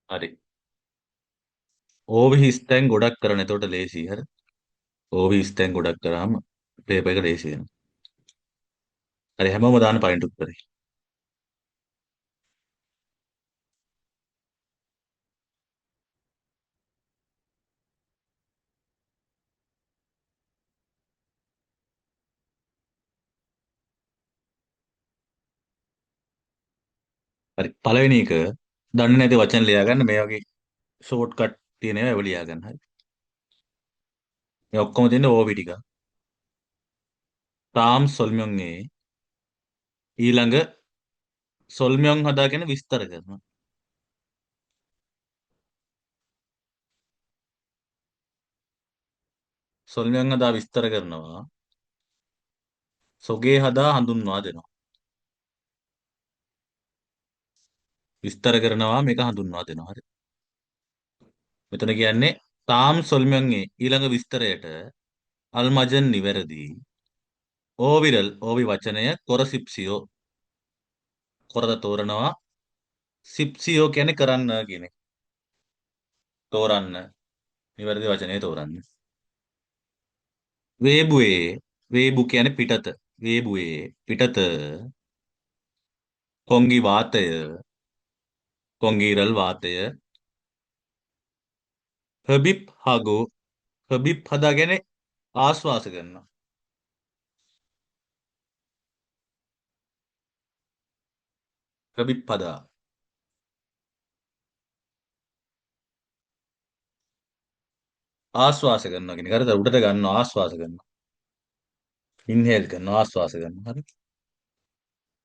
හරි. ඕවි හිස්තැන් ගොඩක් කරන. එතකොට ලේසි. හරි. ඕවි හිස්තැන් ගොඩක් කරාම පේපර් එක ලේසි වෙනවා. හරි හැමෝම දාන්න පයින්ට් උත්තරේ. හරි. පළවෙනි එක දන්නේ නැති වචන ලියා ගන්න මේ වගේ ෂෝට් කට් තියෙන ඒවා ඒව ලියා ගන්න. හරි. මේ ඔක්කොම තියෙන්නේ ඕවි ටික. තාම් සොල්මියොන්ගේ ඊළඟ සොල්මියොන් හදාගෙන විස්තර කරනවා. සොල්මියොන් හදා විස්තර කරනවා. සොගේ හදා හඳුන්වා දෙනවා. විස්තර කරනවා මේක හඳුන්වා දෙනවා. හරි. මෙතන කියන්නේ තාම් සොල්මියොන්ගේ ඊළඟ විස්තරයට අල්මජන් නිවැරදි. ඕවිරල් ඕවි වචනය කොරසිප්සියෝ කොරද තෝරනවා. සිප්සියෝ කියන්නේ කරන්න කියන එක. තෝරන්න. නිවැරදි වචනය තෝරන්න. වේබුවේ වේබු කියන්නේ පිටත. වේබුවේ පිටත කොංගි වාතය කොංගීරල් වාතය හබිප් හගෝ හබිප් හදාගෙන ආශ්වාස කරනවා. හබිප් හදා ආශ්වාස කරනවා කියන එක. හරිද? උඩට ගන්නවා ආශ්වාස කරනවා. ඉන්හේල් කරනවා ආශ්වාස කරනවා. හරි.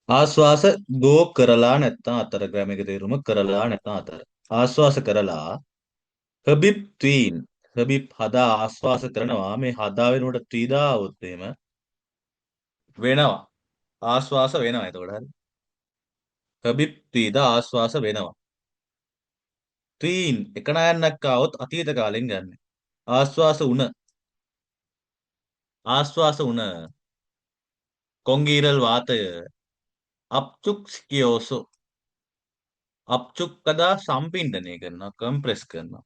ආශ්වාස ගෝ කරලා නැත්නම් අතර ග්‍රැමර් එක තේරුම කරලා නැත්නම් අතර. ආශ්වාස කරලා හබිබ් ට්වීන් හබිබ් හදා ආශ්වාස කරනවා. මේ හදා වෙනකොට ත්‍රිදා આવොත් එහෙම වෙනවා. ආශ්වාස වෙනවා. එතකොට හරි. හබිබ් ත්‍රිදා ආශ්වාස වෙනවා. ට්වීන් එක නයන්නක් ආවොත් අතීත කාලෙන් ගන්න. ආශ්වාස උන ආශ්වාස උන කොංගීරල් වාතය අප්චුක් සිකියෝසෝ අප්චුක් කදා සම්පින්ඩනය කරනවා කම්ප්‍රෙස් කරනවා.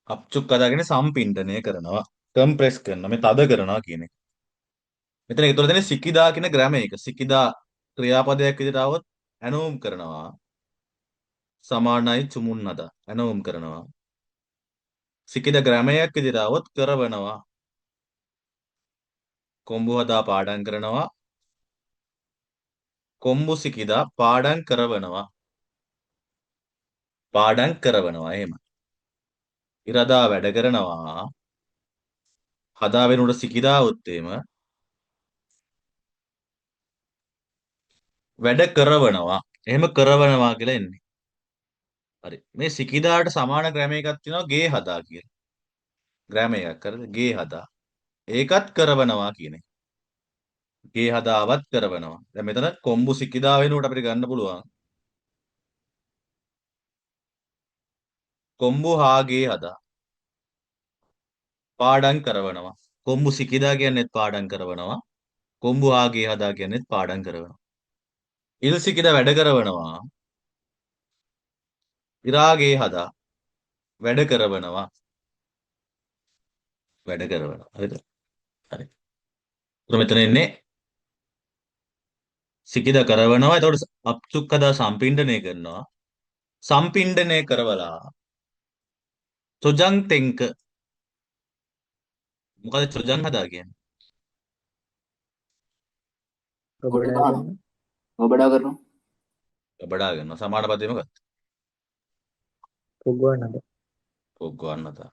අප්චුක් කදාගෙන සම්පින්ඩනය කරනවා කම්ප්‍රෙස් කරනවා මේ තද කරනවා කියන එක. මෙතන ඒතර දෙන්නේ සිකිදා කියන ග්‍රැමර් එක. සිකිදා ක්‍රියාපදයක් විදිහට આવොත් ඇනෝම් කරනවා. සමානයි චුමුන්නදා ඇනෝම් කරනවා. සිකිදා ග්‍රැමරයක් විදිහට આવොත් කරවනවා. කොම්බු හදා පාඩම් කරනවා. කොම්බු සිකිදා පාඩම් කරවනවා. පාඩම් කරවනවා එහෙම. ඉරදා වැඩ කරනවා. හදා වෙනුවට සිකිදා આવොත් එහෙම වැඩ කරවනවා. එහෙම කරවනවා කියලා එන්නේ. හරි. මේ සිකිදාට සමාන ග්‍රැමර් එකක් තියෙනවා ගේ හදා කියලා. ග්‍රැමර් එකක් කරද ගේ හදා. ඒකත් කරවනවා කියන එක. ගේ හදාවත් කරවනවා. දැන් මෙතන කොම්බු සිකිදා වෙනුවට අපිට ගන්න පුළුවන්. කොම්බු හා ගේ හදා පාඩම් කරවනවා. කොම්බු සිකිදා කියන්නේත් පාඩම් කරවනවා. කොම්බු හා ගේ හදා කියන්නේත් පාඩම් කරවනවා. ඉල් සිකිදා වැඩ කරවනවා. ඉරාගේ හදා වැඩ කරවනවා. වැඩ කරවනවා. හරිද? හරි. එතකොට මෙතන එන්නේ සිකිද කරවනවා. එතකොට අප්චුක් හදා සම්පින්ඩනය කරනවා. සම්පින්ඩනය කරවලා චොජං තෙන්ක මොකද චොජං හදා කියන්නේ? ගබඩා ගොඩනගනවා. කරන ගබඩා කරනවා. බඩා ගන්නවා. සමාන පදේ මොකක්ද? පුගවන්නද පොග්ගවන්නතා.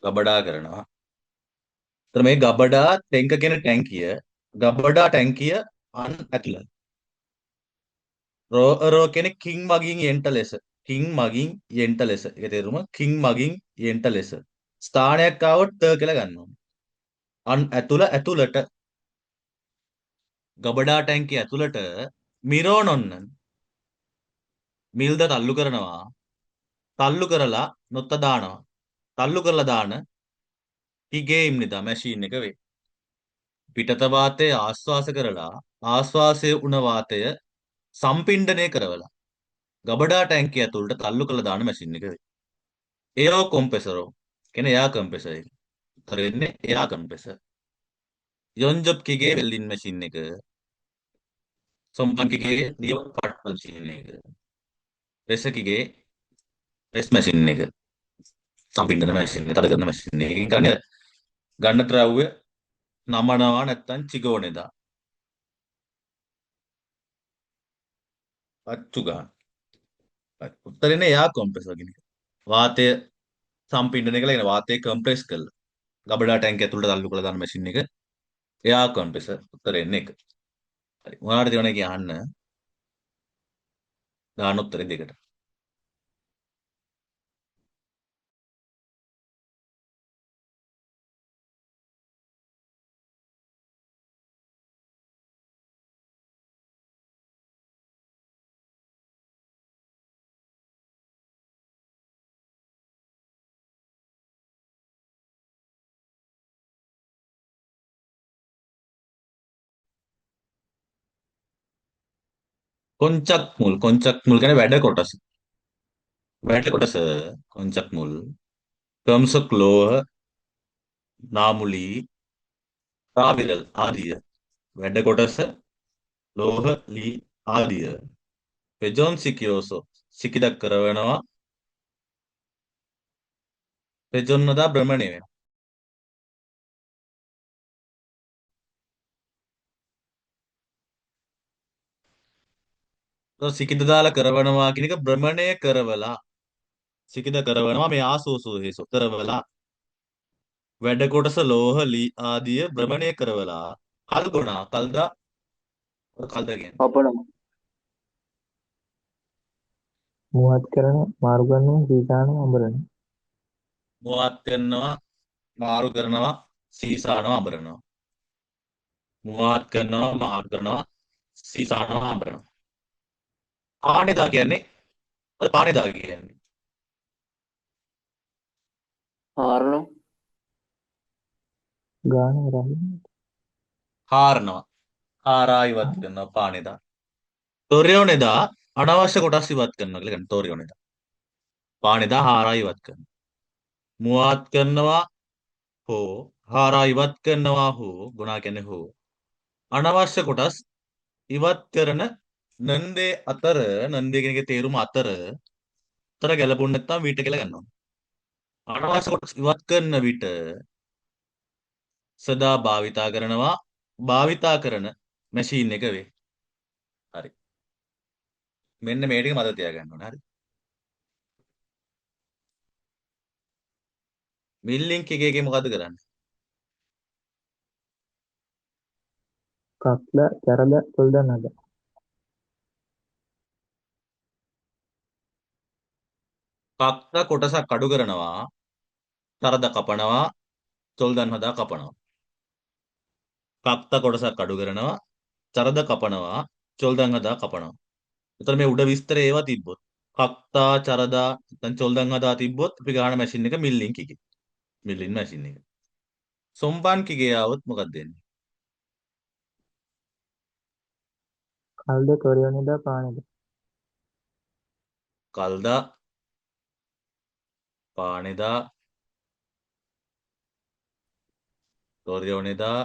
ගබඩා කරනවා. එතන මේ ගබඩා ටැංක කියන ටැංකිය ගබඩා ටැංකිය අන් ඇතුළත්. රෝ කියන්නේ කිං මගින් යෙන්ට ලෙස. කිං මගින් යෙන්ට ලෙස. ඒක තේරුම කිං මගින් යෙන්ට ලෙස. ස්ථානයක් ආවොත් ට කියලා ගන්නවා. අන් ඇතුළට ගබඩා ටැංකිය ඇතුළට මිරෝනොන්න මිල්ද තල්ලු කරනවා. තල්ලු කරලා නොත්ත දානවා. තල්ලු කරලා දාන හිගේ ඉම්නිදා මැෂීන් එක වේ. පිටත වාතය ආශ්වාස කරලා ආශ්වාසය උන වාතය සම්පින්ඩනය කරවලා ගබඩා ටැංකිය ඇතුළට තල්ලු කළ දාන මැෂින් එක. එයෝ කොම්පෙසරෝ කියන එයා කම්පෙසර් එක. උත්තර වෙන්නේ එයා කම්පෙසර්. යොන්ජොබ්කිගේ වෙල්ඩින් මැෂින් එක. සොම්පන්කිගේ දියව පට්ටල් මැෂින් එක. රෙසකිගේ රෙස් මැෂින් එක. සම්පින්ඩන මැෂින් එක. තද කරන මැෂින් එකකින් කරන්නේ ගන්න ද්‍රව්‍ය නමනවා නැත්තම් චිගෝනෙදා. අච්චු ගන්න. උත්තරේනේ එයා කොම්ප්‍රෙසර් කියන එක. වාතය සම්පින්ඩනය කළා කියන වාතය කම්ප්‍රෙස් කරලා ගබඩා ටැංකිය ඇතුළට තල්ලු කරලා දාන මැෂින් එක එයා කොම්ප්‍රෙසර්. උත්තරේ එන්නේ එක. හරි. මොනවාට දෙවන්නේ කියන්න දාන උත්තරේ දෙකට. කොංචක් මුල් කියන්නේ වැඩ කොටස. වැඩ කොටස කොංචක් මුල්. කම්සක් ලෝහ නාමුලී රාවිරල් ආදිය. වැඩ කොටස ලෝහ ලී ආදිය. පෙජොන් සිකියෝසෝ සිකිඩක් කරවනවා පෙජොන්නදා භ්‍රමණය වෙනවා. සිකිද දාලා කරවනවා කියන එක භ්‍රමණය කරවලා සිකිද කරවනවා මේ ආසෝසෝ හේසෝ කරවලා වැඩ කොටස ලෝහ ලී ආදිය භ්‍රමණය කරවලා කල්ගුණා කල්ද කියන්නේ අපන මුවත් කරන මාරු කරන සීතාන අඹරන මුවත් කරනවා මාරු කරනවා සීසානවා අඹරනවා මුවත් කරනවා මාරු කරනවා සීසානවා අඹරනවා පාණෙදා කියන්නේ පාණෙදා කියන්නේ ආරණු ගාන රහි කාරනවා කාරා ඉවත් කරනවා පාණෙදා තොරයෝනෙදා අනවශ්‍ය කොටස් ඉවත් කරනවා කියලා කියන්නේ තොරයෝනෙදා පාණෙදා හාරා ඉවත් කරනවා මුවත් කරනවා හෝ හාරා ඉවත් කරනවා හෝ ගුණා කියන්නේ හෝ අනවශ්‍ය කොටස් ඉවත් කරන නන්දේ අතර නන්දේ කියන එකේ තේරුම අතර ගැලපුණ නැත්නම් විට කියලා ගන්නවා. අනවශ්‍ය කොටස් ඉවත් කරන විට සදා භාවිතා කරන මැෂින් එක වේ. හරි. මෙන්න මේ ටික මතක තියාගන්න ඕනේ. හරි. මිල්ලින්ක් එකේ මොකද්ද කරන්නේ? කක්ල චරද කොල්දනද කක්ක කොටසක් අඩු කරනවා, තරද කපනවා, චොල්දන් හදා කපනවා. කක්ක කොටසක් අඩු කරනවා, චරද කපනවා, චොල්දන් හදා කපනවා. එතකොට මේ උඩ විස්තරේ ඒවා තිබ්බොත් කක්තා චරදා නැත්නම් චොල්දන් හදා තිබ්බොත් අපි ගාන මැෂින් එක මිල්ලින්ක් එකේ. මිල්ලින් මැෂින් එක. සොම්බන් කිගේ આવොත් මොකක්ද වෙන්නේ? කල්ද කොරයෝනිද පානද කල්දා පානෙදා තොරයෝනෙදා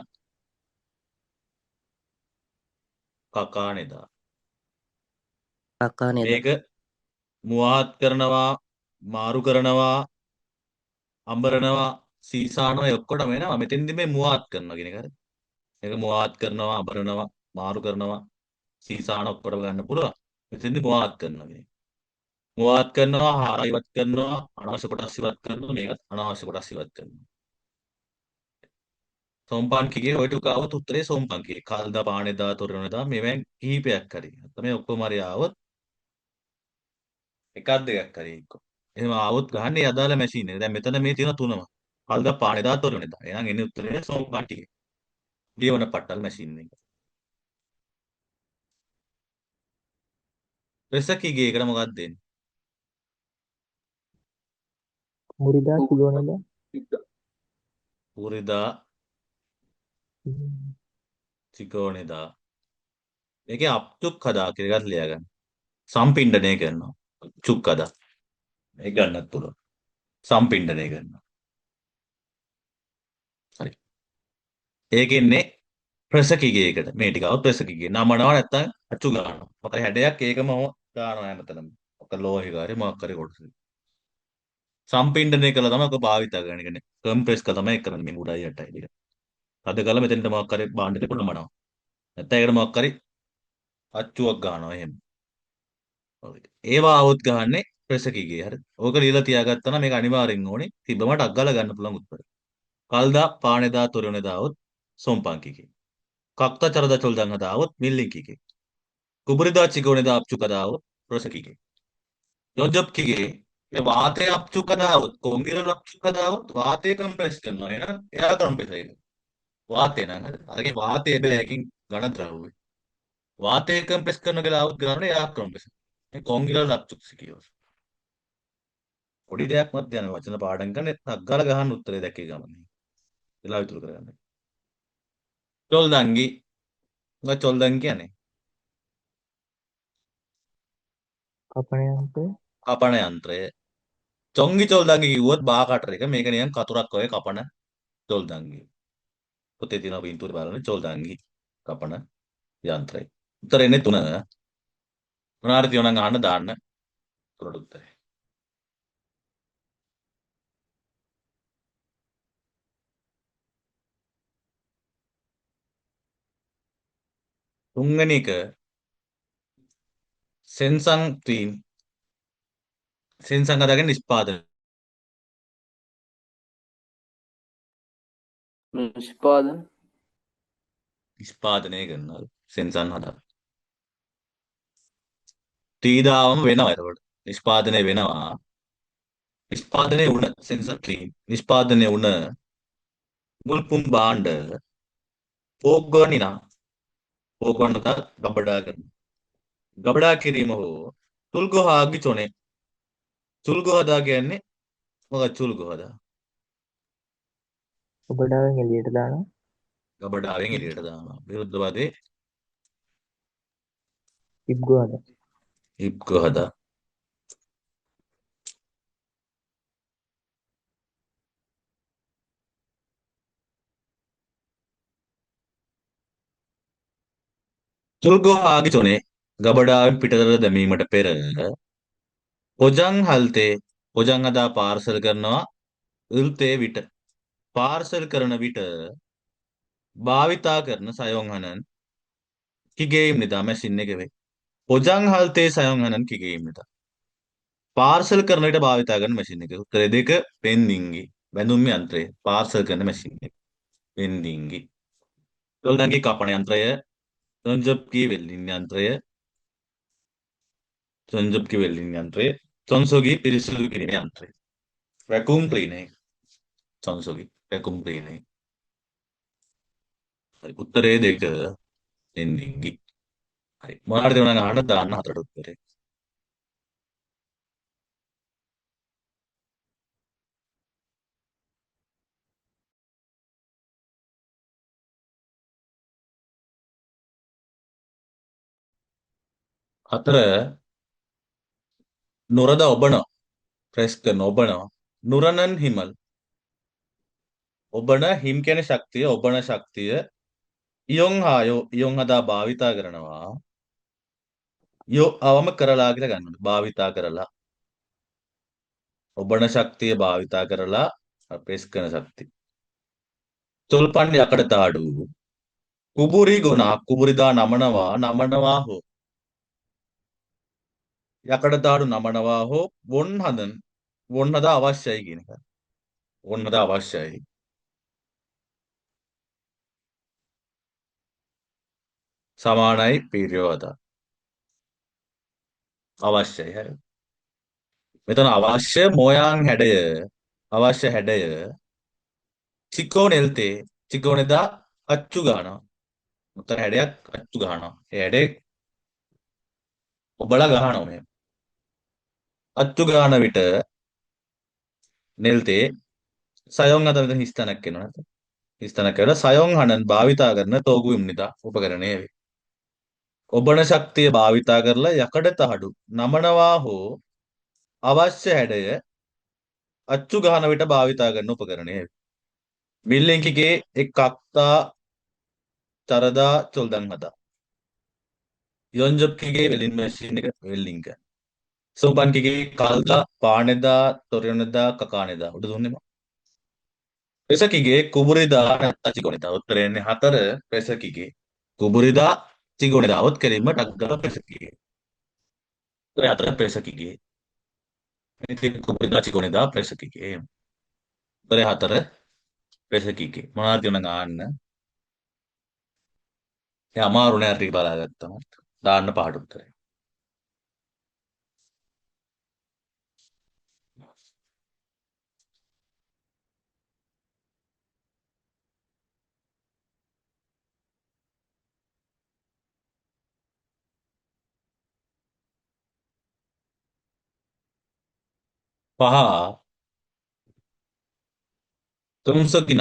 කකානෙදා කක්කා නේද? මේක මුවාත් කරනවා මාරු කරනවා අඹරනවා සීසානවා ඔක්කොටම එනවා මෙතෙන්දි මේ මුවාත් කරනවා කියන එක හරි මේක මුවාත් කරනවා අඹරනවා මාරු කරනවා සීසාන ඔක්කොටම ගන්න පුළුවන් මෙතෙන්දි මුවාත් කරනවා කියන එක මුවාත් කරනවා හාරා ඉවත් කරනවා අනවශ්‍ය කොටස් ඉවත් කරනවා මේකත් අනවශ්‍ය කොටස් ඉවත් කරනවා සෝම්පන්කිගේ ඔය ටික આવත් උත්තරේ සෝම්පන්කිගේ කල්දා පානෙදා තොරණදා මේවෙන් කිහිපයක් හරි නැත්නම් මේ ඔක්කොම හරි આવොත් එකක් දෙකක් හරි එක්ක එහෙම આવොත් ගහන්නේ අදාළ මැෂින් එක දැන් මෙතන මේ තියෙන තුනම කල්දා පානෙදා තොරණදා එහෙනම් එන්නේ උත්තරේ සෝම්පන්කිගේ දියවන පට්ටල් මැෂින් එක රෙසකිගේ එකට මොකක්ද දෙන්නේ මුරිදා සිගෝනද පුරිදා චිකෝනෙදා ඒකේ අප්චුක් හදා කියලා එකක් ලියා ගන්න. සම්පින්ඩණය කරනවා. චුක් හදා. ඒක ගන්නත් පුළුවන්. සම්පින්ඩණය කරනවා. හරි. ඒකෙන්නේ ප්‍රසකිගයකට මේ ටික આવුත් ප්‍රසකිගය. නමනවා නැත්තම් අච්චු ගන්නවා. මොකද හැඩයක් ඒකම ගන්නවා හැමතැනම. ඔක ලෝහිකාරي මොකක් හරි කොටස. සම්පින්ඩණය කළා තමයි ඔක භාවිතා කරන්න. කියන්නේ කම්ප්‍රෙස් කළා තමයි කරන්නේ මේ උඩයි යටයි ටික. අද කළා මෙතෙන්ට මොකක් හරි භාණ්ඩෙට නමනවා. නැත්නම් ඒකට මොකක් හරි අච්චුවක් ගන්නවා එහෙම. ඒවා આવුත් ගහන්නේ ප්‍රසකිගේ හරි. ඕක ලියලා තියාගත්තා නම් මේක අනිවාර්යෙන් ඕනේ. තිබ්බමට අග්ගල ගන්න පුළුවන් උත්තර. කල්දා පානෙදා තොරණෙදා આવුත් සොම්පංකිගේ. කක්ත චරදා චොල්දන් හදා આવුත් මිල්ලින්කිගේ. කුබරිදා චිකෝනෙදා අප්චුකදා આવුත් ප්‍රසකිගේ. යොජොබ්කිගේ මේ වාතය අප්චුකදා આવුත් කොංගිරල අප්චුකදා આવුත් වාතය කම්ප්‍රෙස් කරනවා. එහෙනම් එයා කම්ප්‍රෙස් වෙනවා. වාතය නම් හරි. අරගේ වාතය බැලකින් ඝන ද්‍රව්‍ය. වාතය කම්ප්‍රෙස් කරන කියලා આવුත් ගන්න එයා කම්ප්‍රෙස්. මේ කොංගිරල අප්චුක්සි කියනවා. පොඩි දෙයක් මත යන වචන පාඩම් කරන අග්ගල ගහන්න උත්තරේ දැකේ ගමන්. වෙලා විතර කරගන්න. චොල්දන්ගි මොකක්ද චොල්දන් කියන්නේ? කපන යන්ත්‍රය. කපන යන්ත්‍රය. චොංගි චොල්දන්ගි කිව්වොත් බා කටර එක මේක නිකන් කතුරක් වගේ කපන චොල්දන්ගි. පොතේ තියෙන පින්තූර බලන්න චොල්දන්ගි කපන යන්ත්‍රය. උත්තර එන්නේ 3. මොනාරි තියෙනවා නම් අහන්න දාන්න. උතරට උත්තරේ. තුන්වෙනි එක සෙන්සන් ටීම් සෙන්සන් හදාගෙන නිෂ්පාදනය නිෂ්පාදන නිෂ්පාදනය කරනවා සෙන්සන් හදා. තීදාවම වෙනවා එතකොට. නිෂ්පාදනය වෙනවා. නිෂ්පාදනය වුණ සෙන්සර් ක්ලීන් නිෂ්පාදනය වුණ මුල්පුම් භාණ්ඩ පෝග්ගවනිනා පෝග්ගවන්නත ගබඩා කරන ගබඩා කිරීම හෝ තුල්ගොහාගි චොනේ චුල්ගොහදා කියන්නේ මොකක්ද චුල්ගොහදා ඔබඩාවෙන් එළියට දානවා. ගබඩාවෙන් එළියට දානවා විරුද්ධ පදේ ඉබ්ගොහද. ඉබ්ගොහදා චුල්ගොහාගි චොනේ ගබඩාවෙන් පිටතට දැමීමට පෙර පොජං හල්තේ පොජං හදා පාර්සල් කරනවා ඉල්තේ විට පාර්සල් කරන විට භාවිතා කරන සයොන්හනන් කිගේයිම්නිදා මැසින් එක වේ. පොජං හල්තේ සයොන්හනන් කිගේයිම්නිදා පාර්සල් කරන විට භාවිතා කරන මැෂින් එක. උත්තරේ 2 වෙන්ඩින්ගි බැඳුම් යන්ත්‍රය පාර්සල් කරන මැෂින් එක වෙන්ඩින්ගි. චොල්දන්ගේ කපන යන්ත්‍රය චොන්ජොබ්කි වෙල්ඩින් යන්ත්‍රය චොන්ජොබ්කි වෙල්ඩින් යන්ත්‍රය චොන්සෝගි පිරිසිදු කිරීම යන්ත්‍රය වැකුම් ක්ලීනර් චොන්සෝගි වැකුම් ක්ලීනර්. හරි උත්තරේ 2 වෙන්ඩින්ගි. හරි මොනවාද දෙවන අහන්න දාන්න හතරට උත්තරේ. හතර නොරද ඔබනවා ප්‍රෙස් කරන ඔබනවා නුරණන් හිමල් ඔබන හිම් කියන ශක්තිය ඔබන ශක්තිය ඉයොන් හායෝ ඉයොන් හදා භාවිතා කරනවා යෝ අවම කරලා කියලා ගන්නවා භාවිතා කරලා ඔබන ශක්තිය භාවිතා කරලා ප්‍රෙස් කරන ශක්තිය තොල්පන් යකඩ තාඩු කුබුරි ගුණා කුබුරිදා නමනවා හෝ යකඩ තාඩු නමනවා හෝ වොන් හදන වොන් හදා අවශ්‍යයි කියන එක. වොන් හදා අවශ්‍යයි. සමානයි පීරියෝදා අවශ්‍යයි හරි. මෙතන අවශ්‍ය මොයාන් හැඩය අවශ්‍ය හැඩය චිකෝනෙල්තේ චිකෝනෙදා අච්චු ගන්නවා. උතර හැඩයක් අච්චු ගන්නවා. ඒ හැඩේ ඔබලා ගහනවා මෙහෙම. අච්චු ගන්න විට නෙල්තේ සයොන් අත මෙතන හිස්තැනක් එනවා නේද? හිස්තැනක් කියලා සයොන් හනන් භාවිතා කරන තෝගු ඉම්නිදා උපකරණය වේ. ඔබන ශක්තිය භාවිතා කරලා යකඩ තහඩු නමනවා හෝ අවශ්‍ය හැඩය අච්චු ගහන විට භාවිතා කරන උපකරණය. මිල්ලින්කිගේ එක් අක්තා චරදා චොල්දන් හදා. යොන්ජොප්කිගේ වෙලින් මැෂින් එක වෙල්ලිංක. සෝපන්කිගේ කල්දා පානෙදා තොරයනෙදා කකානෙදා උඩ දුන්නෙම. පෙසකිගේ කුබුරිදා නැත්තා චිගොනෙදා උත්තර එන්නේ 4 පෙසකිගේ කුබුරිදා චිගොනෙදා ඔත් කෙරීම ටක් ගාලා පෙසකිගේ. උත්තර 4 පෙසකිගේ. ඉතින් කුබුරිදා චිගොනෙදා පෙසකිගේ. උත්තර 4 පෙසකිගේ. මොනවද කියන ගන්න. ඒ අමාරු නෑ ටික බලාගත්තම. දාන්න පහට උත්තරේ. පහ තුන්සකින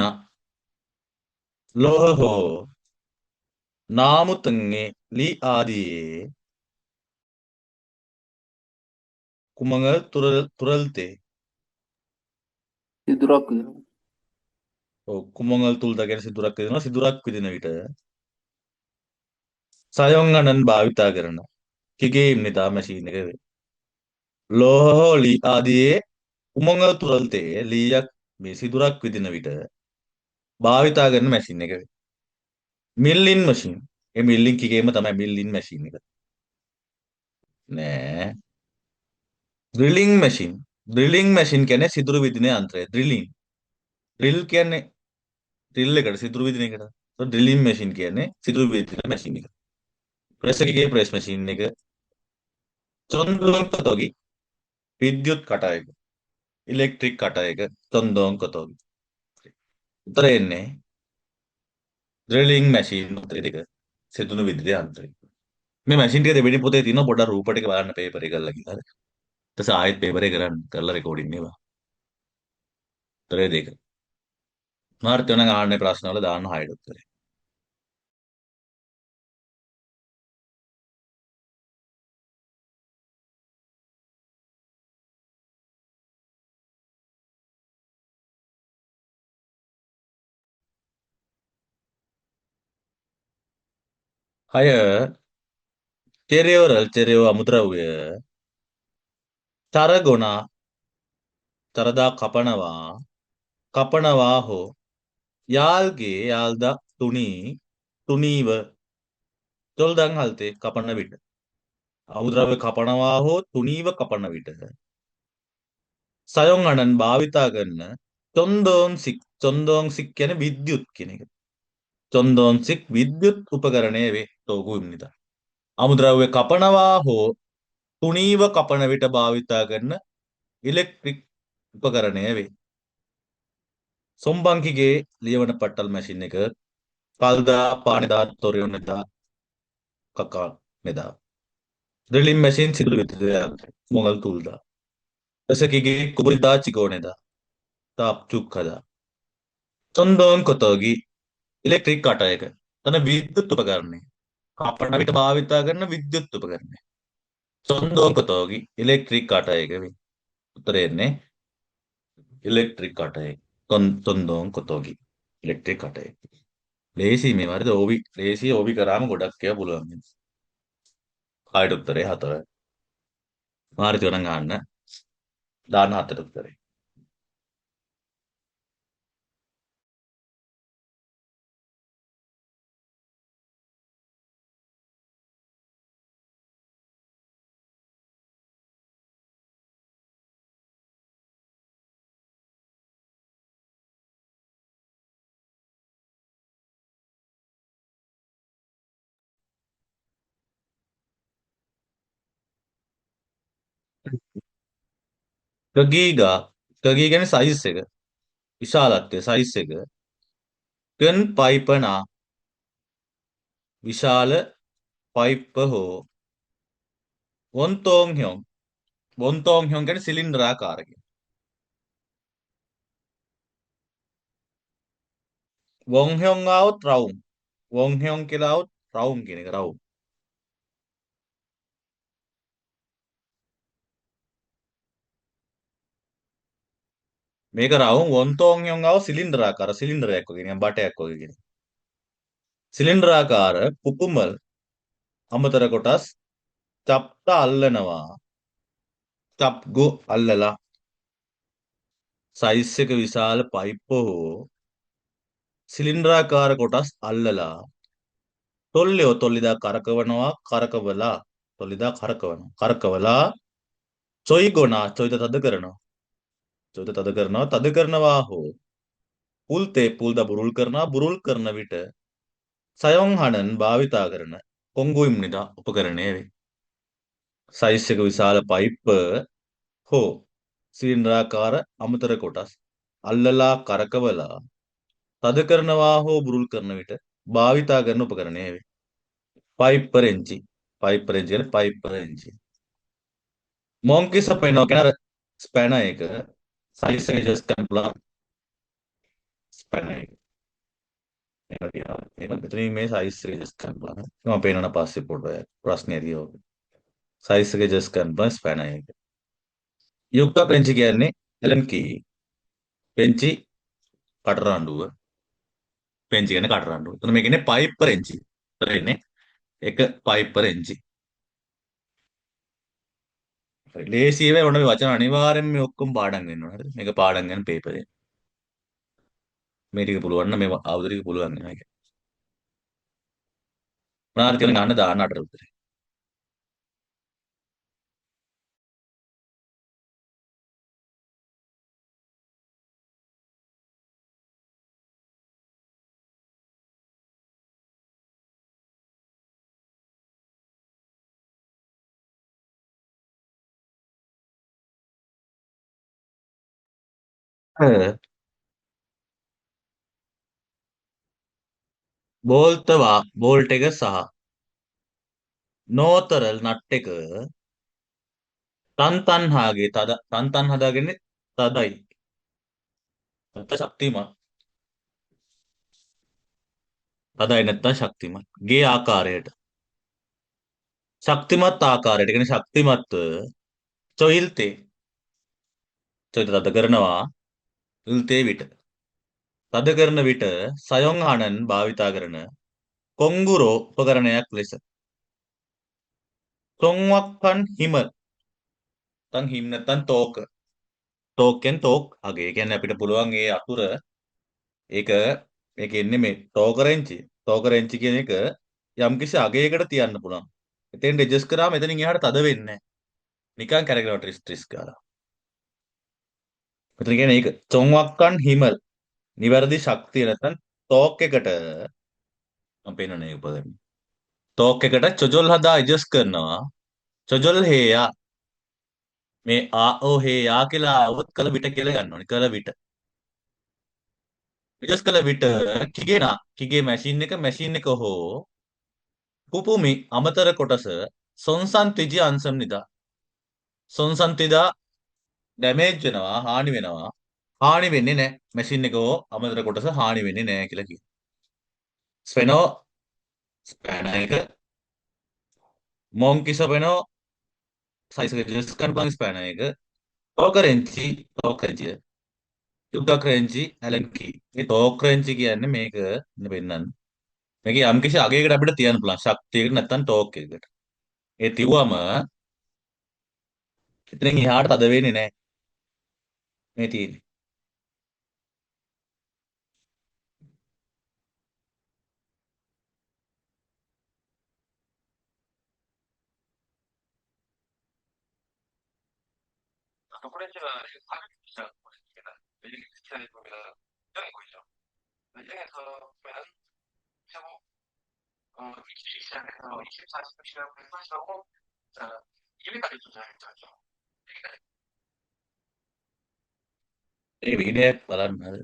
ලෝහ හෝ නාමුතන්ගේ ලී ආදියේ කුමඟ තුරල්තේ සිදුරක් විදිනවා. කුමඟල් තුල්ද ගැන සිදුරක් විදිනවා සිදුරක් විදින විට සයොන්ගණන් භාවිතා කරන කිගේ ඉම්නිතා මැශීන් එක වේ. ලෝහ හෝ ලී ආදියේ කුමඟල් තුරල්තේ ලීයක් මේ සිදුරක් විදින විට භාවිතා කරන මැශීන් එක වේ. මිල්ලින් මැෂින් ඒ මිල්ලින් කිගේම තමයි මිල්ලින් මැශීන් එක. නෑ ඩ්‍රිලිං මැෂින් ඩ්‍රිලිං මැෂින් කියන්නේ සිදුරු විදින යන්ත්‍රය ඩ්‍රිලිං ඩ්‍රිල් කියන්නේ ඩ්‍රිල් එකට සිදුරු විදින එකට. ඩ්‍රිලිං මැෂින් කියන්නේ සිදුරු විදින මැෂින් එක. ප්‍රෙස් එකේ ප්‍රෙස් මැෂින් එක චොන්දොන්කතෝගි විද්‍යුත් කටයක ඉලෙක්ට්‍රික් කටයක චොන්දොන්කතෝගි. උත්තරේ එන්නේ ඩ්‍රිලිං මැෂින් උත්තරේ දෙක සිදුරු විදින යන්ත්‍රය. මේ මැෂින් ටික දෙවෙනි පොතේ තියෙනවා පොඩ්ඩක් රූප ටික බලන්න පේපර් එක කරලා ගිහලා. ඊට පස්සේ ආයෙත් පේපර් එක කරලා රෙකෝඩින් ඒවා. උත්තරේ දෙක. මාර්ත් වෙන ආන්නේ ප්‍රශ්නවල දාන්න 6ට උත්තරේ. හය චෙරයෝ අමුද්‍රව්‍ය තරගොනා තරදා කපනවා හෝ යාල්ගේ යාල්දා තුනීව තොල්දන් හල්තේ කපන විට අමුද්‍රව්‍ය කපනවා හෝ තුනීව කපන විට සයොන් අණන් භාවිතා කරන චොන්දෝන්සික් කියන විද්‍යුත් කියන එක. චොන්දෝන්සික් විද්‍යුත් උපකරණය වේ තෝගු ඉම්නිතා. අමුද්‍රව්‍ය කපනවා හෝ තුනීව කපන විට භාවිතා කරන ඉලෙක්ට්‍රික් උපකරණය වේ. සොම්බංකිගේ ලියවන පට්ටල් මැෂින් එක කල්දා පානෙදා තොරයොනෙදා කකා නෙදා. ඩ්‍රිලින් මැෂින් සිදුරු විදිහට මොගල් තුල්දා. එසකිගේ කුබරිදා චිකෝනෙදා තාප් චුක්කදා. චොන්දෝන් කොතෝගි ඉලෙක්ට්‍රික් කටයක තන විද්‍යුත් උපකරණය. කපන විට භාවිතා කරන විද්‍යුත් උපකරණය. චොන්දෝන් කොතෝගි ඉලෙක්ට්‍රික් කටයක වේ. උත්තරේ එන්නේ ඉලෙක්ට්‍රික් කටයක. චොන්දෝන් කොතෝගි ඉලෙක්ට්‍රික් කටයක. ලේසි මේ වරද ඕවි ලේසි ඕවි කරාම ගොඩක් ඒවා පුළුවන්. කායට උත්තරේ 4. මාරිත ගණන් ගන්න. දාන්න 4ට උත්තරේ. කගීගා කගී කියන්නේ සයිස් එක. විශාලත්වය සයිස් එක. කන් පයිපනා විශාල පයිප්ප හෝ වොන්තෝන් හ්යොන් කියන්නේ සිලින්ඩර් ආකාරක. වොන් හ්යොන් ආවොත් රවුම්. වොන් හ්යොන් කියලා આવොත් රවුම් කියන එක රවුම්. මේක රවුම් වොන්තෝන් ආව සිලින්ඩරාකාර සිලින්ඩරයක් වගේ නිකන් බටයක් වගේ කියන. සිලින්ඩරාකාර පුපුමල් අමතර කොටස් චප්ට අල්ලනවා. චප්ගු අල්ලලා සයිස් එක විශාල පයිප් හෝ සිලින්ඩරාකාර කොටස් අල්ලලා තොල්ලේ තොල්ලිදා කරකවනවා කරකවලා තොල්ලිදා කරකවනවා කරකවලා චොයි ගොනා චොයිද තද කරනවා චොයිද තද කරනවා තද කරනවා හෝ පුල් තේ පුල්ද බුරුල් කරනවා බුරුල් කරන විට සයොන් හනන් භාවිතා කරන කොංගුයිම්නිදා උපකරණය වේ. සයිස් එක විශාල පයිප් හෝ සිලින්ඩරාකාර අමතර කොටස් අල්ලලා කරකවලා තද කරනවා හෝ බුරුල් කරන විට භාවිතා කරන උපකරණය වේ. පයිප්පරෙන්චි පයිප්පරෙන්චි කියන්නේ පයිප්පරෙන්චි. මොන්කිස පෙනෝ කියන අර ස්පැනර් එක සයිස් එක ජස් කරන්න පුළුවන් ස්පැනර් එක. මේක තියනවා. ඒක මෙතනින් මේ සයිස් එක ජස් කරන්න පුළුවන්. මම පේනවනේ පස්සේ පොඩ්ඩක් ප්‍රශ්නේ දියෝ. සයිස් එක ජස් කරන්න පුළුවන් ස්පැනර් එක. යුක්ත පෙන්චි කියන්නේ එලන් කී. පෙන්චි කටරඬුව. පෙන්චි කියන්නේ කටරඬුව. එතන මේ කියන්නේ පයිප්පරෙන්චි. ඒතර ඉන්නේ එක පයිප්පරෙන්චි. ලේසිය වේ ඔන්න මේ වචන අනිවාර්යෙන්ම මේ ඔක්කොම පාඩම් වෙන්න ඕන හරිද මේක පාඩම් ගන්න පේපරේ මේ ටික පුළුවන් නම් මේ ආවුද ටික පුළුවන් නේද මේක මොනවාරි කියලා ගන්න දාන්න අතර උත්තරේ බෝල්තවා බෝල්ට් එක සහ නෝතරල් නට් එක තන්තන්හාගේ තද තන්තන් හදාගන්නේ තදයි නැත්නම් ශක්තිමත් තදයි නැත්නම් ශක්තිමත් ගේ ආකාරයට ශක්තිමත් ආකාරයට කියන්නේ ශක්තිමත් චොයිල්තේ චොයිත තද කරනවා ඉල්තේ විට තද කරන විට සයොන් හනන් භාවිතා කරන කොංගුරෝ උපකරණයක් ලෙස තොන්වක්කන් හිම තන් හිම් නැත්තන් තෝක්කෙන් තෝක් අගේ ඒ කියන්නේ අපිට පුළුවන් ඒ අකුර ඒක මේක එන්නේ මේ ටෝකරෙන්චි කියන එක යම්කිසි අගයකට තියන්න පුළුවන්. එතෙන් ඇඩ්ජස්ට් කරාම එතනින් එහාට තද වෙන්නේ නැහැ. නිකන් කැරකෙනවා ට්‍රිස් ට්‍රිස් ගාලා. මෙතන කියන්නේ ඒක තොන්වක්කන් හිමල් නිවැරදි ශක්තිය නැත්තම් ටෝක් එකට මම පේනනේ උපකරණ. ටෝක් එකට චොජොල් හදා ඇඩ්ජස්ට් කරනවා. චොජොල් හේයා මේ ආ ඕ හේ යා කියලා આવොත් කල විට කියලා ගන්න ඕනේ. කල විට. ඇඩ්ජස්ට් කළ විට කිගේ මැෂින් එක හෝ පුපුමි අමතර කොටස සොන්සන් තිජි අන්සම් නිදා. සොන්සන් තිදා ඩැමේජ් වෙනවා හානි වෙනවා. හානි වෙන්නේ නැහැ. මැෂින් එක හෝ අමතර කොටස හානි වෙන්නේ නැහැ කියලා කියනවා. ස්පෙනෝ ස්පෑනර් එක මොන්කිසොපෙනෝ සයිස් එක ජස් කරපන් ස්පෑනර් එක ටෝකරෙන්චි යුග්ගක්‍රෙන්චි ඇලන් කී. මේ ටෝක්රෙන්චි කියන්නේ මේක පෙන්නන්නේ. මේක යම්කිසි අගයකට අපිට තියන්න පුළුවන් ශක්තියකට නැත්නම් ටෝක් එකකට. ඒ තියුවම එතනින් එහාට තද වෙන්නේ නැහැ. මේ තියෙන්නේ. ඒ වීඩියෝයක් බලන්න හරි.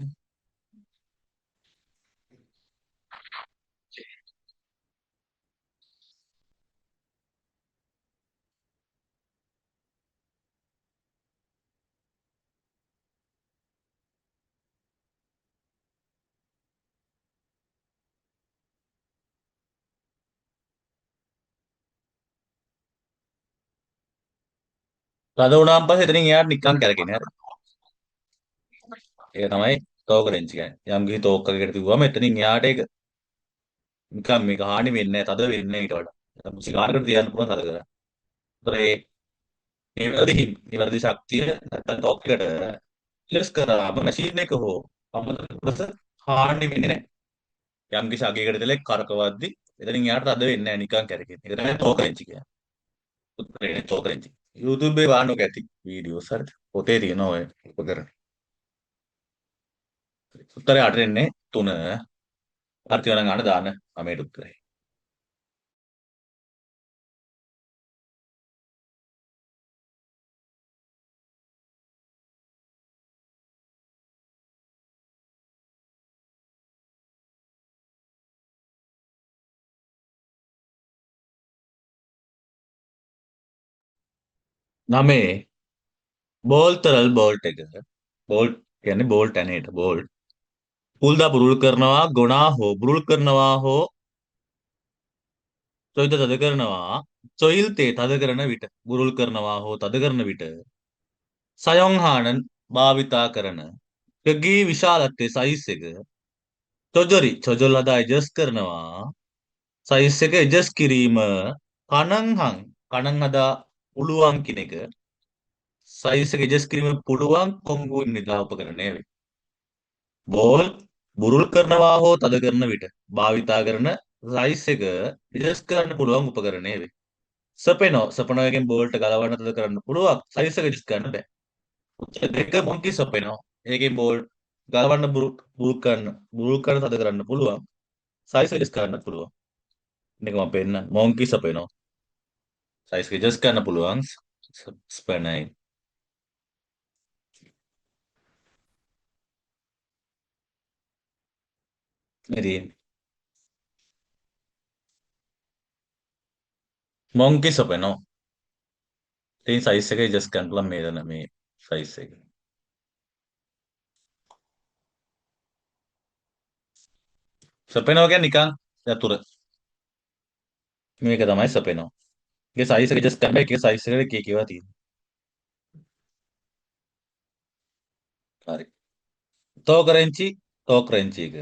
තද වුණාන් පස්සේ එතනින් එහාට නිකන් කැරකෙන්නේ හරි. ඒක තමයි තෝක රෙන්ච් කියන්නේ. යම් කිසි තෝක් එකකට තිබුවා මෙතනින් එහාට ඒක නිකන් මේක හානි වෙන්නේ නැහැ, තද වෙන්නේ නැහැ ඊට වඩා. මුසිකාරකට තියන්න පුළුවන් තද කරලා. ඒතර ඒ නිවැරදි ශක්තිය නැත්නම් තෝක් එකට ඉලස් කරාම මැෂින් එක හෝ අමතක කොටස හානි වෙන්නේ නැහැ. යම් කිසි අගයකට දෙලෙක් කරකවද්දි එතනින් එහාට තද වෙන්නේ නැහැ, නිකන් කැරකෙන. ඒක තමයි තෝක රෙන්ච් කියන්නේ. උත්තරේ තෝක රෙන්ච්. YouTube එකේ වාන්නක ඇති වීඩියෝස් හරිද? පොතේ තියෙනවා ඔය උපකරණ. උත්තරේ 8 දෙන්නේ 3. ආර්තිවන ගන්න දාන්න 9ට උත්තරේ. නමේ බෝල්තරල් බෝල්ට් එක. බෝල්ට් කියන්නේ බෝල්ට් ඇනේට බෝල්ට්. පුල්දා බුරුල් කරනවා ගොනා හෝ බුරුල් කරනවා හෝ චොයිද තද කරනවා. චොයිල් තේ තද කරන විට බුරුල් කරනවා හෝ තද කරන විට සයොන්හානන් භාවිතා කරන යගී විශාලත්වයේ සයිස් එක චොජොල් හදා ඇඩ්ජස්ට් කරනවා. සයිස් එක ඇඩ්ජස්ට් කිරීම කණන් හදා පුළුවන් කියන එක සයිස් එක ඇඩ්ජස්ට් කිරීම පුළුවන් කොංගුවෙන් නිදා උපකරණය වේ. බෝල් බුරුල් කරනවා හෝ තද කරන විට භාවිතා කරන සයිස් එක ඇඩ්ජස්ට් කරන්න පුළුවන් උපකරණය වේ. සපෙනෝ එකෙන් බෝල්ට ගලවන්න තද කරන්න පුළුවන් සයිස් එක ඇඩ්ජස්ට් කරන්න බෑ. දෙක මොන්කි සපෙනෝ ඒකෙන් බෝල් ගලවන්න බුරුල් කරන්න තද කරන්න පුළුවන් සයිස් එක ඇඩ්ජස්ට් කරන්න පුළුවන්. මේක මම පෙන්න මොන්කි සපෙනෝ සයිස් එක ඇඩ්ජස්ට් කරන්න පුළුවන් ස්පැනයි. ඉතින් මොන්කි සපෙනෝ ඉතින් සයිස් එක ඇඩ්ජස්ට් කරන්න පුළුවන් මේ දන මේ සයිස් එක. සපෙනෝ කියන්නේ නිකන් යතුර. මේක තමයි සපෙනෝ. ඒකේ සයිස් එක ඇඩ්ජස්ට් කරන්න ඒකේ සයිස් එකට කී කියවා තියෙනවා. හරි. තෝක රෙන්චි එක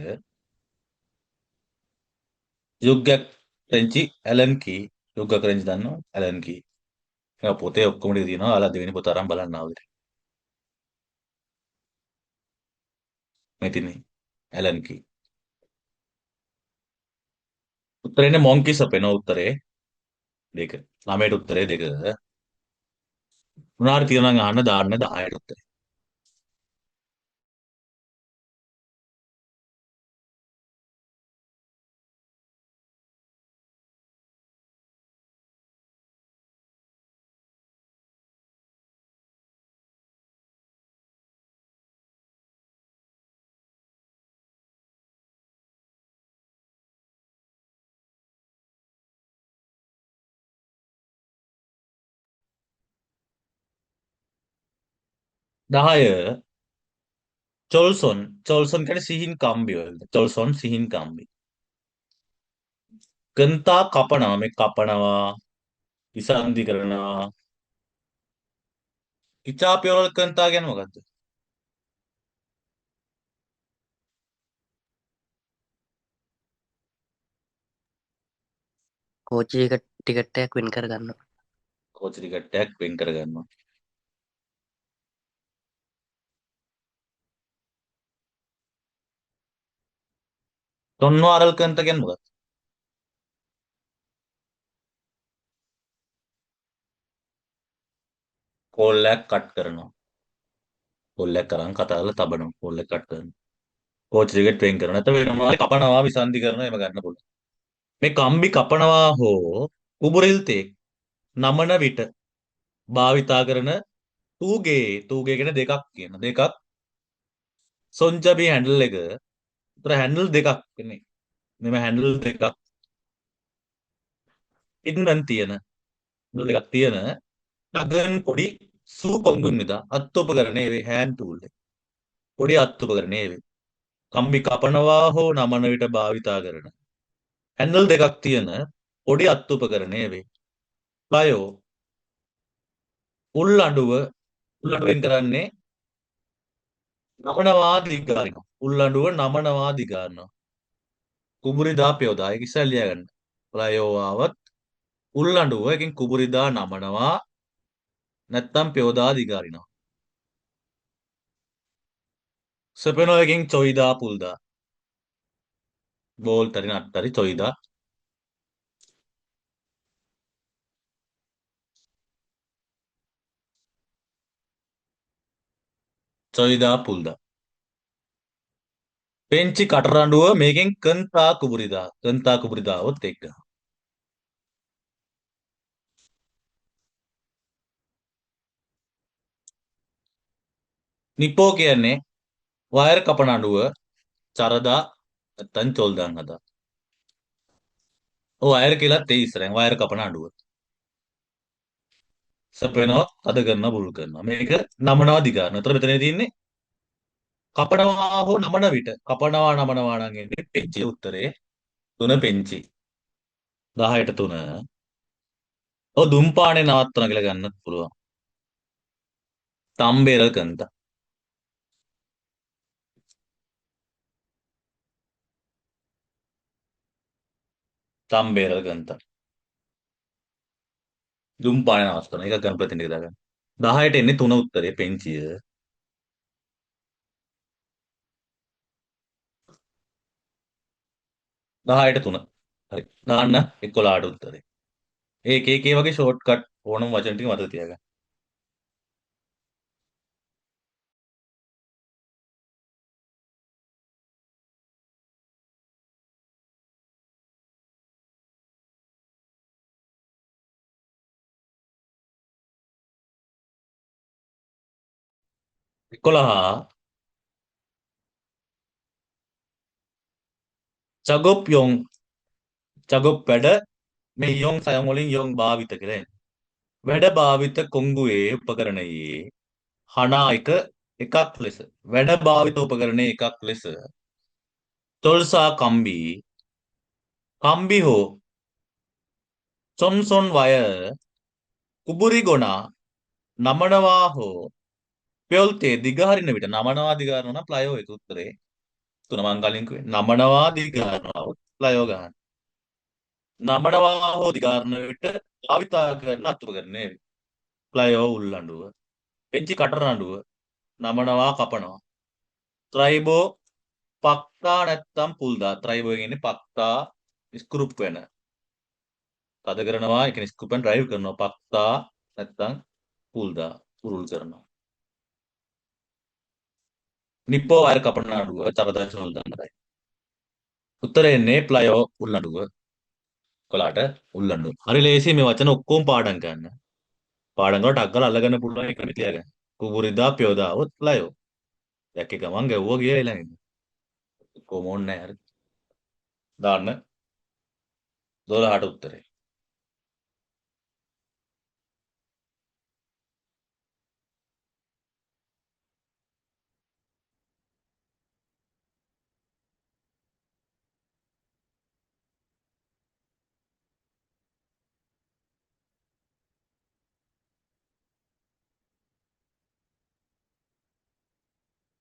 යුග්ගක් රෙන්චි ඇලන් කී යුග්ගක් රෙන්චි දන්නවා ඇලන් කී. ඒක පොතේ ඔක්කොම ටික තියෙනවා. ඔයාලා දෙවෙනි පොත අරන් බලන්න ආවද? මේ තියෙන්නේ ඇලන් කී. උත්තරේනේ මොන්කි සපෙනෝ උත්තරේ දෙක. 9ට උත්තරේ දෙක. මොනාරි තියෙනවා නම් අහන්න දාන්න 10ට උත්තරේ. දහය චොල්සොන් කියන්නේ සිහින් කම්බි වලට. චොල්සොන් සිහින් කම්බි. කන්තා කපනවා මේ කපනවා විසන්ධි කරනවා. ඉචාපියවල කන්තා කියන්නේ මොකද්ද? කෝච්චි එක ටිකට් එකක් වෙන් කරගන්න. කෝච්චි ටිකට්ටයක් වෙන් කරගන්නවා. තොන්වාරල් කන්ත කියන්නේ මොකක්ද? කෝල්ලයක් කට් කරනවා. කෝල්ලයක් කරන් කතා කරලා තබනවා. කෝල්ලයක් කට් කරනවා. කෝච්චි ටිකට් වෙන් කරනවා. නැත්නම් වෙනවා කපනවා විසන්ධි කරනවා එහෙම ගන්න පුළුවන්. මේ කම්බි කපනවා හෝ කුඹුරිල් තේ නමන විට භාවිතා කරන තූගේ කියන දෙකක් කියන දෙකක් සොන්චබි හැන්ඩල් එක. උතර හැන්ඩල් දෙකක් නේ. මෙම හැන්ඩල් දෙකක් ඉන්නන් තියෙන හැන්ඩල් දෙකක් තියෙන නගන් පොඩි සූපොංගුන් නිදා අත්උපකරණේ වේ හෑන්ඩ් ටූල් එක. පොඩි අත්උපකරණේ වේ. කම්බි කපනවා හෝ නමන විට භාවිතා කරන හැන්ඩල් දෙකක් තියෙන පොඩි අත්උපකරණේ වේ. බයෝ උල් අඬුවෙන් කරන්නේ නමනවා දිගාරිනවා. උල්ලඩුව නමනවා දිගාරිනවා. කුඹුරිදා පයෝදා. ඒක ඉස්සෙල්ලා ලියා ගන්න. ප්‍රයෝවාවත් උල්ලඩුව එකෙන් කුඹුරිදා නමනවා නැත්තම් පයෝදා දිගාරිනවා. සපෙනෝ එකෙන් චොයිදා පුල්දා. බෝල් තරි නට්ටරි චොයිදා. චොයිදා පුල්දා. පෙන්චි කටරඬුව මේකෙන් කන්තා කුඹුරිදා. කන්තා කුඹුරිදාවොත් එක්ක. නිප්පෝ කියන්නේ වයර් කපන අඬුව චරදා නැත්තම් චොල්දන් හදා. ඔය වයර් කියලා තේ ඉස්සරහින් වයර් කපන අඬුව. සපේනවා අද කරනවා බුල් කරනවා. මේක නමනවා දිගාරන. අතර මෙතන තියෙන්නේ කපනවා හෝ නමන විට. කපනවා නමනවා නම් එන්නේ පෙන්චි උත්තරේ 3 පෙන්චි. 10ට 3. ඔය දුම්පානේ නවත්තන කියලා ගන්නත් පුළුවන්. තම්බේරල් කන්ත. තම්බේරල් කන්ත. දුම්පානේ නවත්තන. ඒක ගන්න ප්‍රතිනික දාගන්න. 10ට එන්නේ 3 උත්තරේ පෙන්චිය. 10ට 3. හරි. දාන්න 11ට උත්තරේ. ඒකේ වගේ ෂෝට් කට් ඕනම වචන ටික මතක තියාගන්න. 11 චගොප් යොන් චගොප් වැඩ මේ යොන් සයන් වලින් යොන් භාවිත කියලා එන්නේ. වැඩ භාවිත කොංගුවේ උපකරණයේ හනා එකක් ලෙස වැඩ භාවිත උපකරණයේ එකක් ලෙස තොල්සා කම්බි හෝ සොන්සොන් වය කුබුරි ගොනා නමනවා හෝ පෙල්තේ දිගහරින විට නමනවා දිගහරනවා නම් ප්ලයෝ එක උත්තරේ තුන මං කලින් කිව්වේ නමනවා දිගහරනවා ප්ලයෝ ගන්න නමනවා හෝ දිගහරන විට භාවිතා කරන අතුපකරණය ප්ලයෝ උල්ලඬුව පෙන්චි කටරඬුව නමනවා කපනවා ත්‍රයිබෝ පක්කා නැත්තම් පුල්දා ත්‍රයිබෝ කියන්නේ පක්කා ස්ක්‍රූප් වෙන තද කරනවා ඒ කියන්නේ ස්ක්‍රූපෙන් ඩ්‍රයිව් කරනවා පක්කා නැත්තම් පුල්දා උරුල් කරනවා නිප්පෝ වයර් කපන අඩුව තරදා චෝල්දන්නයි උත්තරේ එන්නේ ප්ලයෝ උල්ලඬුව 11ට උල්ලඬුව හරි ලේසි මේ වචන ඔක්කොම පාඩම් ගන්න පාඩම් වලට අක්කල අල්ලගන්න පුළුවන් එක මෙතියගන්න කුබුරිදා පියෝදාවොත් ප්ලයෝ දැක්ක ගමන් ගැව්වා ගියා ඊළඟට කොමෝන් නැහැ හරි දාන්න 12ට උත්තරේ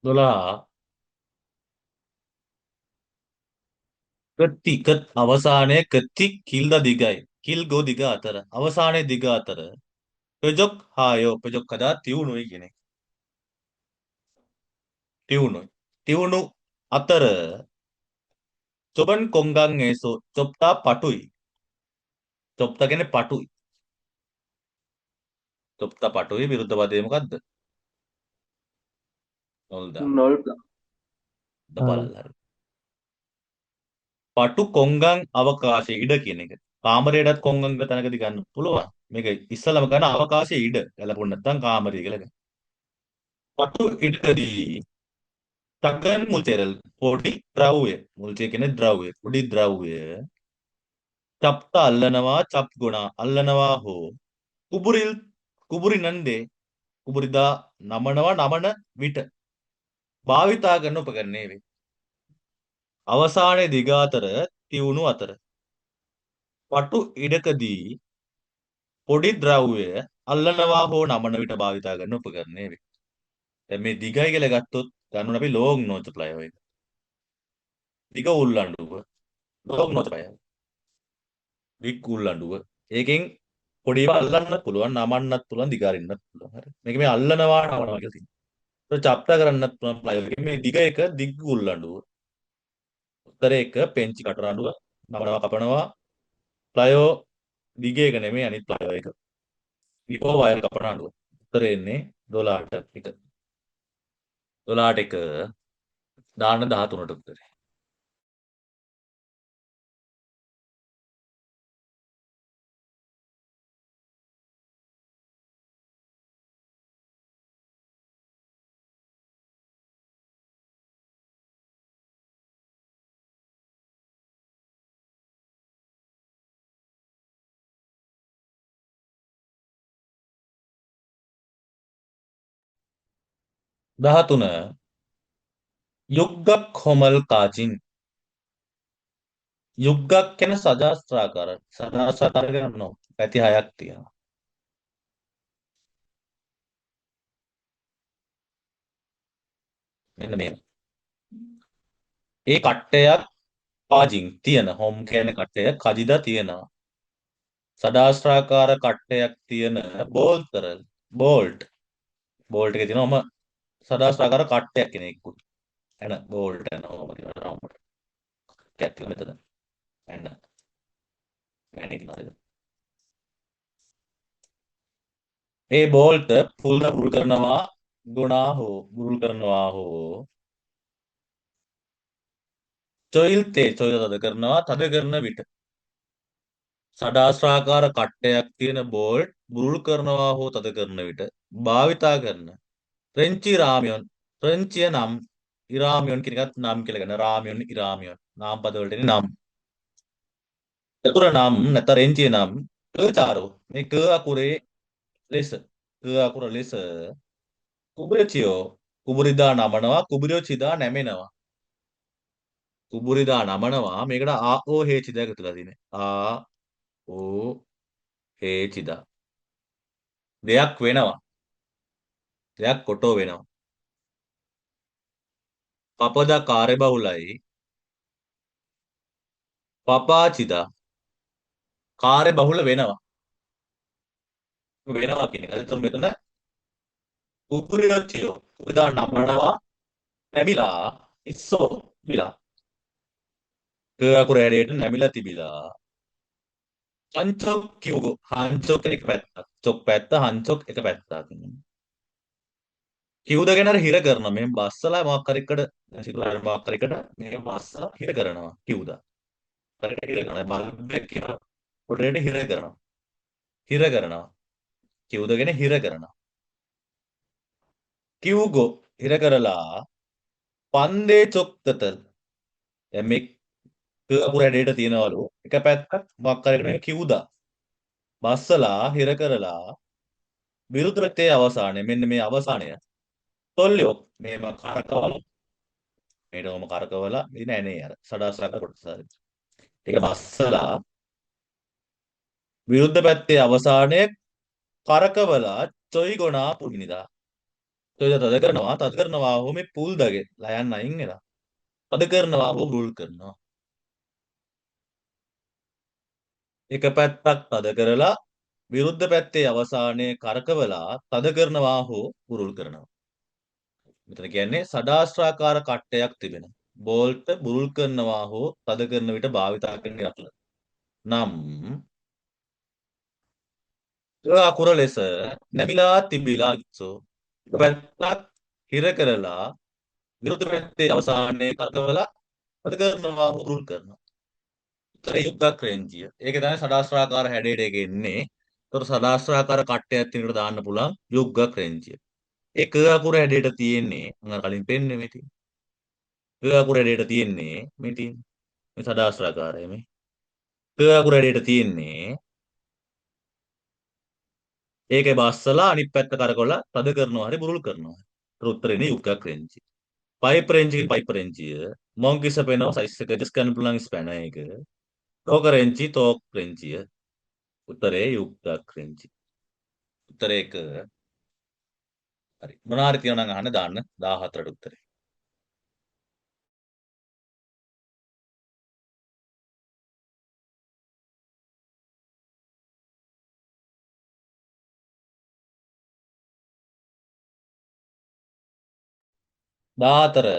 12 කත් අවසානයේ කති කිල්ද දිගයි කිල් ගෝ දිග අතර අවසානයේ දිග අතර පෙජොක් හායෝ පෙජොක් කදා තියුණුයි කියන එක තියුණුයි තියුණු අතර චොබන් කොංගන් ඒසෝ චොප්තා පටුයි චොප්තා කියන්නේ පටුයි චොප්තා පටුයි විරුද්ධ පදේ මොකද්ද නොල්දා නොල් දපල්ල හරි පටු කොංගන් අවකාශය ඉඩ කියන එක කාමරයටත් කොංගන් තැනකදී ගන්න පුළුවන් මේක ඉස්සලම ගන්න අවකාශයේ ඉඩ ගැලපුණ නැත්නම් කාමරය කියලා ගන්න පටු ඉඩකදී තකන් මුල්තෙරල් පොඩි ද්‍රව්‍ය මුල්තේ කියන්නේ ද්‍රව්‍ය පොඩි ද්‍රව්‍ය චප්ත අල්ලනවා චප් ගුණා අල්ලනවා හෝ කුබුරිල් කුබුරි නන්දේ කුබුරිදා නමනවා නමන විට භාවිතා කරන උපකරණේ වේ අවසානයේ දිග අතර තියුණු අතර පටු ඉඩකදී පොඩි ද්‍රව්‍ය අල්ලනවා හෝ නමන විට භාවිතා කරන උපකරණේ වේ දැන් මේ දිගයි කියලා ගත්තොත් ගන්න අපි ලෝං නෝච ප්ලයෝ එක. දිග උල්ලඬුව. ලෝං නෝච ප්ලයෝ. දිග් උල්ලඬුව. ඒකෙන් පොඩි ඒවා අල්ලන්නත් පුළුවන්, නමන්නත් පුළුවන්, දිගාරින්නත් පුළුවන්. හරි. මේක මේ අල්ලනවා නමනවා කියලා තියෙනවා. ඒක චප්ට කරන්නත් පුළුවන් ප්ලයෝ එකෙන්. මේ දිග එක දිග් උල්ලඬුව. උත්තර එක පෙන්චි කටරඬුව. නමනවා කපනවා. ප්ලයෝ දිග එක නෙමෙයි අනිත් ප්ලයෝ එක. ලිපෝ වයර් කපන අඬුව. උත්තරේ එන්නේ 12ට එක. 12ට එක දාන්න 13ට උත්තරේ. දහතුන යුග්ගක් හොමල් කාචින්. යුග්ගක් කියන සජාස්ත්‍රාකාර. සජාස්ත්‍රාකාර කරනවා. පැති හයක් තියෙනවා. මෙන්න මේ. ඒ කට්ටයක් කාජින් තියෙන. හොම් කියන කට්ටය කජිදා තියෙනවා. සදාස්ත්‍රාකාර කට්ටයක් තියෙන බෝල්ට් කරල්. බෝල්ට්. බෝල්ට් එකේ තියෙනවම සදාස්ත්‍රාකාර කට්ටයක් කියන එකකුත්. එන බෝල්ට් යනවා කියලා රවුමට. කැට් මෙතන. එන්න. මැනික් ඒ බෝල්ට පුල්ද පුරුල් කරනවා බුරුල් කරනවා හෝ චොයිල් තේ චොයිල තද කරනවා තද කරන විට සඩාස්ත්‍රාකාර කට්ටයක් තියෙන බෝල්ට් බුරුල් කරනවා හෝ තද කරන විට භාවිතා කරන ෆ්‍රෙන්චි රාමියොන් ෆ්‍රෙන්චිය නම් ඉරාමියොන් කියන එකත් නම් කියලා ගන්න රාමියොන් ඉරාමියොන් නාම පද වලට එන්නේ නම් චතුර නම් නැත්නම් රෙන්චිය නම් කචාරෝ මේ ක අකුරේ ලෙස ක අකුර ලෙස කුබරචියෝ කුබරිදා නමනවා කුබරචිදා නැමෙනවා කුබරිදා නමනවා මේකට ආ ඕ හේචිදා එකතුලා තියෙන්නේ ආ ඕ හේචිදා දෙයක් වෙනවා දෙයක් කොටෝ වෙනවා පපදා කාර්යබහුලයි පපාචිදා කාර්යබහුල වෙනවා වෙනවා කියන එක. එතකොට මෙතන කුබරචියෝ කුබරිදා නමනවා නැමිලා ඉස්සෝ විලා ක අකුර හැඩයට නැමිලා තිබිලා හංචොක් කියුගෝ හංචොක් එක පැත්තක් චොක් පැත්ත හංචොක් එක පැත්තක් කිව්ද ගැන අර හිර කරනවා මෙහෙම බස්සලා මොකක් හරි එකට සිකුරාට මොකක් හරි එකට මෙහෙම බස්සලා හිර කරනවා කිව්ද හරියට හිර කරනවා බල්බ් එක කියලා පොඩේට හිර කරනවා කිව්ද ගැන හිර කරනවා කිව්ගෝ හිර කරලා පන්දේ චොක්තතල් දැන් මේ අකුර හැඩයට තියනවලු එක පැත්තක් මොකක් හරි එකට කිව්දා බස්සලා හිර කරලා විරුද්ධ පැත්තේ අවසානය මෙන්න මේ අවසානය තොල්ලියෝ මේම කරකවල මේකම කරකවලා ඉතින් නෑ නේ අර සඩාස්රාක කොටස හරි ඒක බස්සලා විරුද්ධ පැත්තේ අවසානයේ කරකවලා චොයි ගොනා පුමිනිදා චොයි තද කරනවා හෝ මේ පුල් දගේ ලයන් අයින් වෙලා තද කරනවා හෝ බුරුල් කරනවා එක පැත්තක් තද කරලා විරුද්ධ පැත්තේ අවසානයේ කරකවලා තද කරනවා හෝ බුරුල් කරනවා මෙතන කියන්නේ සදාස්ත්‍රාකාර කට්ටයක් තිබෙන බෝල්ට බුරුල් කරනවා හෝ තද කරන විට භාවිතා කරන යටල නම් අකුර ලෙස නැමිලා තිබිලා ඉස්සෝ පැත්තක් හිර කරලා විරුද්ධ පැත්තේ අවසානයේ කරකවලා පද කරනවා උරුල් කරනවා. ඒතර යුග්ගක් රේන්ජිය. ඒක තමයි සදාස්ත්‍රාකාර හැඩයට ඒක එන්නේ. ඒතර සදාස්ත්‍රාකාර කට්ටයක් තියෙනකොට දාන්න පුළුවන් යුග්ගක් රේන්ජිය. ඒ ක අකුර හැඩයට තියෙන්නේ මම කලින් පෙන්නේ මේ තියෙන්නේ. ක අකුර හැඩයට තියෙන්නේ මේ තියෙන්නේ. මේ සදාස්ත්‍රාකාරය මේ. ක අකුර හැඩයට තියෙන්නේ ඒකේ බස්සලා අනිත් පැත්ත කරකවලා තද කරනවා හරි බුරුල් කරනවා. ඒතර උත්තරේ යුග්ගක් රේන්ජිය. පයිප් රේන්ජ් පයිප් රේන්ජිය මොන්කිස පේනවා සයිස් එක ඇඩ්ජස්ට් කරන්න පුළුවන් ස්පැනර් එක ටෝක රේන්ජි ටෝක් රේන්ජිය උත්තරේ යුක්තක් රේන්ජි උත්තරේ එක හරි මොනවා හරි තියෙනවා නම් අහන්න දාන්න 14ට උත්තරේ 14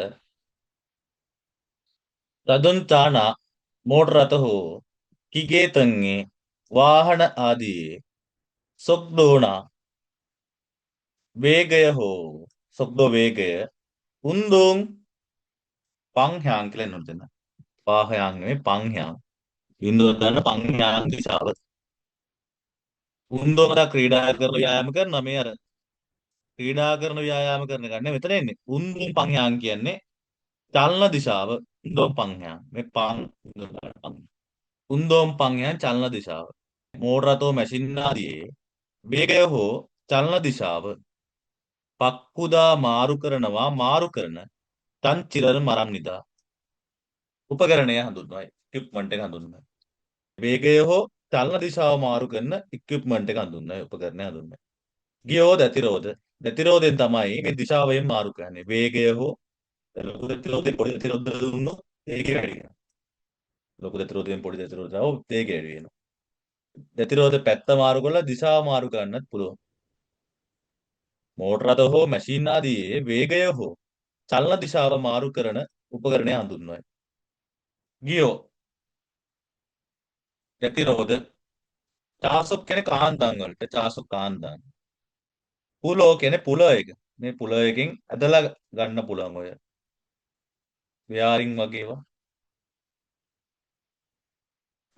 තදුන්තාන මෝටර රථ හෝ කිගේතන්ගේ වාහන ආදියේ සොක්දෝනා වේගය හෝ සොක්දෝ වේගය උන්දෝන් පංහ්‍යාන් කියලා එන්නොත් දෙන්න. පාහයාන් නෙමෙයි පංහ්‍යාන්. ඉන්දුව ගන්න පංහ්‍යාන් දිශාව. උන්දෝම දා ක්‍රීඩා කරන ව්‍යායාම කරනවා මේ අර ක්‍රීඩා කරන ව්‍යායාම කරන ගන්න මෙතන එන්නේ. උන්දෝන් පංහ්‍යාන් කියන්නේ චලන දිශාව. උන්දෝන් පංහ්‍යාන්. මේ පං උන්දෝන් පංහ්‍යාන් චලන දිශාව. මෝටර රථෝ මැෂින් ආදියේ වේගය හෝ චලන දිශාව පක්කුදා මාරු කරනවා මාරු කරන තන්චිරර මරම් නිදා උපකරණය හඳුන්වයි ඉක්විප්මන්ට් එක හඳුන්වයි වේගය හෝ චලන දිශාව මාරු කරන ඉක්විප්මන්ට් එක හඳුන්වයි උපකරණය හඳුන්වයි ගියෝ දැතිරෝධයෙන් තමයි මේ දිශාවෙන් මාරු කරන්නේ වේගය හෝ ලොකු දැතිරෝධයෙන් පොඩි දැතිරෝධ දුන්නොත් වේගය වැඩි වෙනවා ලොකු දැතිරෝධයෙන් පොඩි දැතිරෝධ ආවොත් වේගය වැඩි වෙනවා දැතිරෝධ පැත්ත මාරු කරලා දිශාව මාරු කරන්නත් පුළුවන් මෝටර රථ හෝ මැෂින් ආදියේ වේගය හෝ චලන දිශාව මාරු කරන උපකරණය හඳුන්වයි. ගියෝ ප්‍රතිරෝධ චාසොක් කියන්නේ කාන්දම් වලට චාසොක් කාන්දම්. පුලෝ කියන්නේ පුල එක. මේ පුල එකෙන් ඇදලා ගන්න පුළුවන් ඔය. ව්‍යාරින් වගේ ඒවා.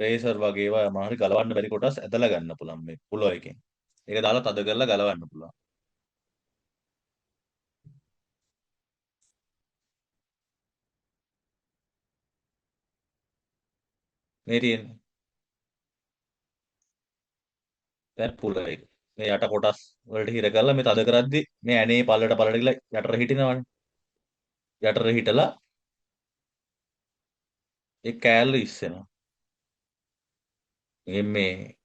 ප්‍රේසර් වගේ ඒවා මොනවාරි ගලවන්න බැරි කොටස් ඇදලා ගන්න පුළුවන් මේ පුල එකෙන්. ඒක දාලා තද කරලා ගලවන්න පුළුවන්. මේ තියෙන්නේ. දැන් පුල එක. මේ යට කොටස් වලට හිර කරලා මේ තද කරද්දි මේ ඇනේ පල්ලට ගිහලා යටට හිටිනවනේ. යටට හිටලා ඒ කෑල්ල ඉස්සෙනවා. මේ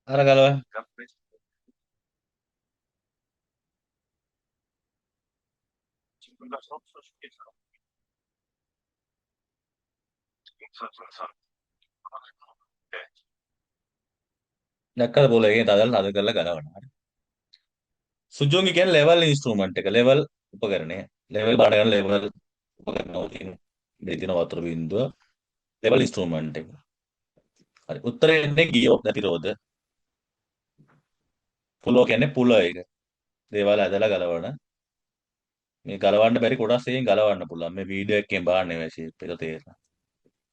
අර ගලවන්න. දැක්කද පොල එකෙන් තදලා තද කරලා ගලවනවා. සුජෝගි කියන්නේ ලෙවල් ඉන්ස්ට්‍රුමන්ට් එක ලෙවල් උපකරණය. ලෙවල් බාර ගන්න ලෙවල් උපකරණ තියෙන. මේ තියෙන වතුර බින්දුව ලෙවල් ඉන්ස්ට්‍රුමන්ට් එක. හරි. උත්තරේ එන්නේ ගියෝ ප්‍රතිරෝධ. පුලෝ කියන්නේ පුල එක. දේවල් ඇදලා ගලවන. මේ ගලවන්න බැරි කොටස් එකෙන් ගලවන්න පුළුවන්. මේ වීඩියෝ එකෙන් බලන්නේ මේ ෂේප් එක තේරෙනවා.